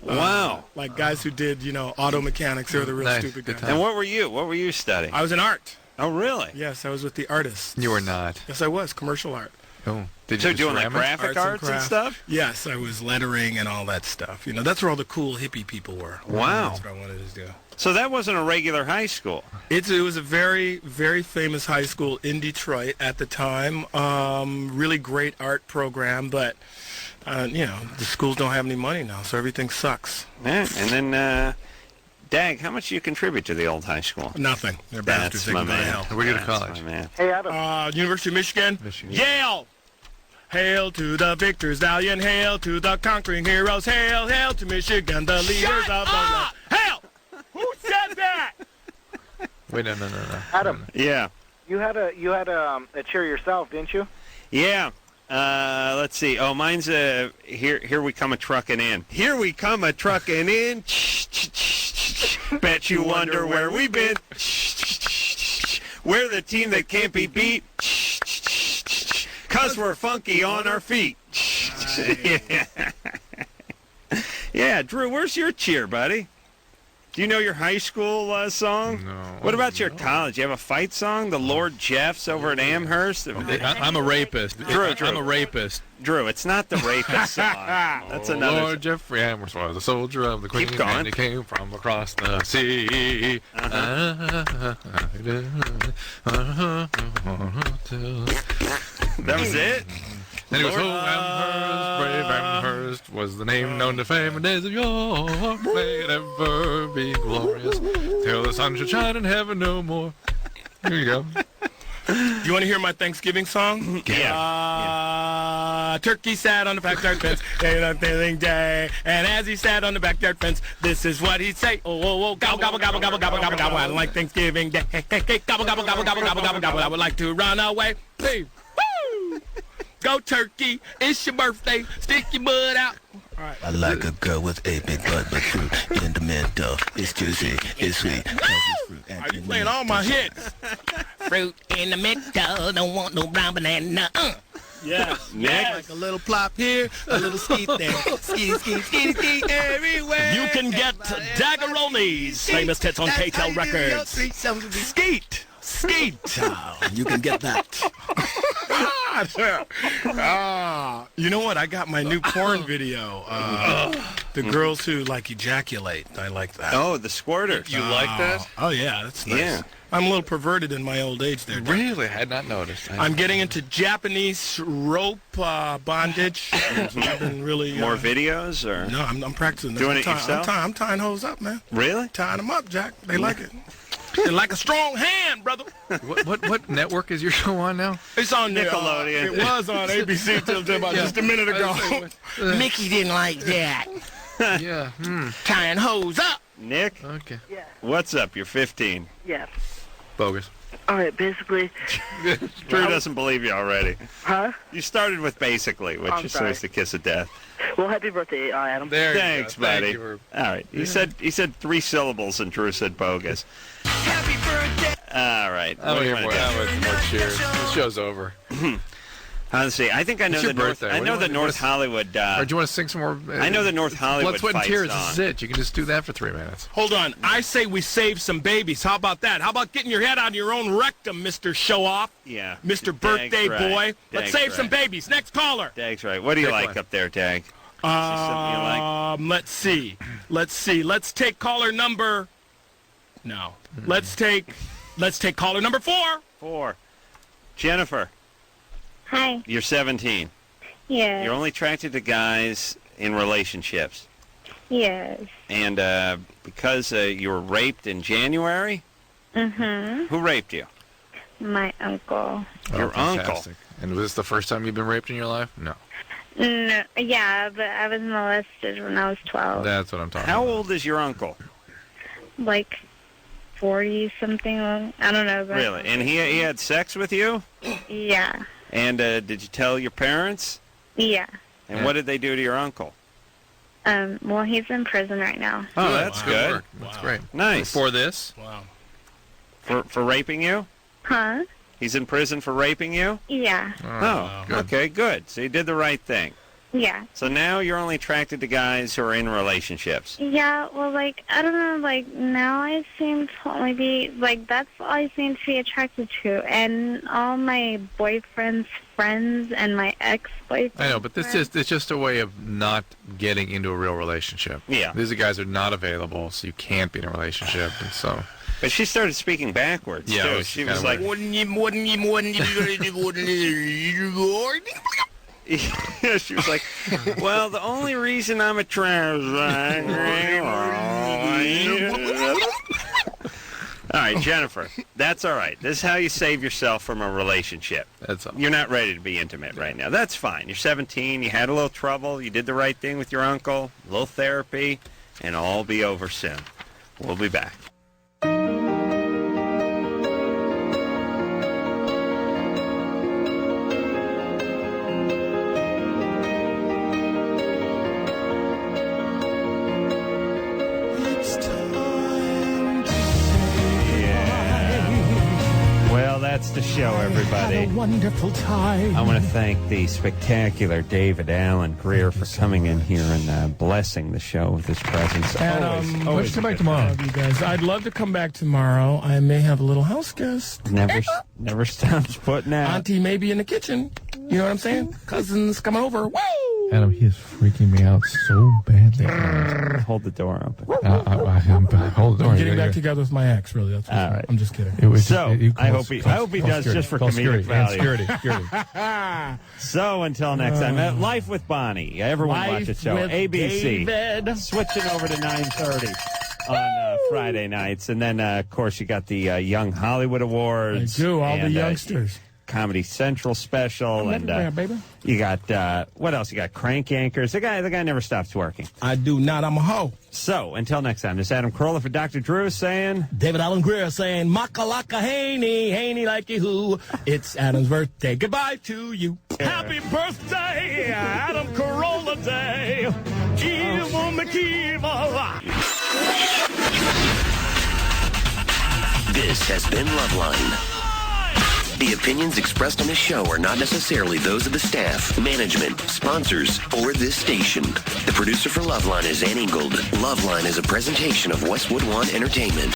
Wow. Like guys who did, auto mechanics. They were the real Nice. stupid Good guys. time. And what were you studying? I was in art. Oh, really? Yes, I was with the artists. You were not. Yes, I was. Commercial art. Oh. Did So you do doing like ceramics? graphic arts and craft. stuff? Yes, I was lettering and all that stuff. That's where all the cool hippie people were. Wow. That's what I wanted to do. So that wasn't a regular high school. It was a very, very famous high school in Detroit at the time. Really great art program, but, the schools don't have any money now, so everything sucks. Yeah. And then, Dag, how much do you contribute to the old high school? Nothing. They're bastards. They my can go to man. hell. Where'd you go to That's college? my man. Hey, Adam. University of Michigan. Yale! Hail to the victors, valiant, hail to the conquering heroes, hail, hail to Michigan, the leaders of the left. Hail! Who said that? Wait, no. Adam. Yeah. You had a cheer yourself, didn't you? Yeah. Let's see. Oh, mine's here we come a trucking in. Here we come a trucking in. Bet you wonder where we've been. We're the team that can't be beat. 'Cause we're funky on our feet. Yeah, Drew, where's your cheer, buddy? Do you know your high school song? No. What about your college? You have a fight song? The Lord Jeffs over at Amherst? I'm a rapist. Drew. I'm a rapist. Drew, it's not the rapist song. That's another. Lord Jeffrey Amherst was a soldier of the Queen, Keep going. and he came from across the sea. That was it? And he was, Lord- Amherst, brave Amherst, was the name known to fame in days of yore. May it ever be glorious, till the sun should shine in heaven no more. Here you go. Do you want to hear my Thanksgiving song? Yeah. Turkey sat on the backyard fence, day, and as he sat on the backyard fence, this is what he'd say. Oh, gobble, gobble, gobble, gobble, gobble, gobble, gobble. I like Thanksgiving Day. Hey, gobble, gobble, gobble, gobble, gobble, gobble, gobble. I would like to run away. Hey, woo! Go turkey, it's your birthday. Stick your butt out. All right. I like a girl with a big butt, but fruit in the middle. It's juicy, it's sweet. Are you playing all my hits? Fruit in the middle, don't want no brown banana. Yeah. Next. Like a little plop here, a little skeet there. Skeet everywhere. You can get Dagaroli's famous hits on KTEL Records. Skeet Skate. You can get that. You know what? I got my new porn video. The girls who like ejaculate. I like that. Oh, the squirters. You like that? Oh yeah, that's nice. Yeah. I'm a little perverted in my old age there. Really? I had not noticed. I'm getting into Japanese rope bondage. I've been really... More videos? Or no, I'm practicing this. Doing it yourself? I'm tying hoes up, man. Really? Tying them up, Jack. They like it. They like a strong hand, brother. What network is your show on now? It's on Nickelodeon. It was on ABC till about just a minute ago. Mickey didn't like that. Yeah. Tying hoes up. Nick? Okay. Yeah. What's up? You're 15. Yeah. Bogus. All right, basically. Drew doesn't believe you already. Huh? You started with basically, which I'm is sorry. supposed to kiss of death. Well, happy birthday, Adam. Thanks, buddy. Thank you. All right. He said 3 syllables, and Drew said bogus. Happy birthday. All right. I don't hear more cheers. The show's over. Let's see. I think I know It's your the North. birthday. I know the North Hollywood. Or do you want to sing some more? I know the North Hollywood Blood, Sweat, and fight Tears. song. This is it. You can just do that for 3 minutes. Hold on. I say we save some babies. How about that? How about getting your head out of your own rectum, Mr. Show-Off? Yeah. Mr. Birthday Boy. Let's save some babies. Next caller. Dag's right. What do you like up there, Dag? Let's see. Let's take caller number... No. Let's take caller number 4. 4. Jennifer. Hi. You're 17. Yes. You're only attracted to guys in relationships. Yes. And because you were raped in January? Mm-hmm. Who raped you? My uncle. Your uncle? And was this the first time you've been raped in your life? No. No, yeah, but I was molested when I was 12. That's what I'm talking How about. old is your uncle? Like 40-something. I don't know. But Really? And he had sex with you? Yeah. And did you tell your parents? Yeah. And what did they do to your uncle? Well, he's in prison right now. Oh, that's good. Work. That's great. Nice. For this? Wow. For raping you? Huh? He's in prison for raping you? Yeah. Oh, okay, good. So you did the right thing. Yeah. So now you're only attracted to guys who are in relationships. Yeah, well, like, I don't know, like, now I seem to maybe, like, that's all I seem to be attracted to. And all my boyfriend's friends and my ex-boyfriend. I know, but it's just a way of not getting into a real relationship. Yeah. These guys are not available, so you can't be in a relationship, and so... But she started speaking backwards, too. She was like... Yeah, she was like, well, the only reason I'm attracted... All right, Jennifer, that's all right. This is how you save yourself from a relationship. That's all. You're not ready to be intimate right now. That's fine. You're 17. You had a little trouble. You did the right thing with your uncle. A little therapy, and all will be over soon. We'll be back. That's the show, everybody. Had a wonderful time. I want to thank the spectacular David Alan Grier for coming in here and blessing the show with his presence. And, always come back tomorrow. You guys. I'd love to come back tomorrow. I may have a little house guest. Never stops putting out. Auntie may be in the kitchen. You know what I'm saying? Cousins coming over. Woo! Adam, he is freaking me out so badly. Hold the door open. Hold the door. I'm getting back together with my ex, really. That's all right. I'm just kidding. I hope he does security. just for Call comedic security. value. So until next time, Life with Bonnie. Everyone watch the show. ABC. David. Switching over to 9:30 on Friday nights, and then of course you got the Young Hollywood Awards. I do all the youngsters. Comedy Central special, and baby. you got what else? You got Crank Anchors. The guy never stops working. I do not. I'm a hoe. So until next time, this is Adam Carolla for Dr. Drew saying, David Alan Grier saying, Makalaka Haney like you who. It's Adam's birthday. Goodbye to you. Happy birthday, Adam Carolla Day. Kiva McKeeva. This has been Loveline. The opinions expressed on this show are not necessarily those of the staff, management, sponsors, or this station. The producer for Loveline is Ann Ingold. Loveline is a presentation of Westwood One Entertainment.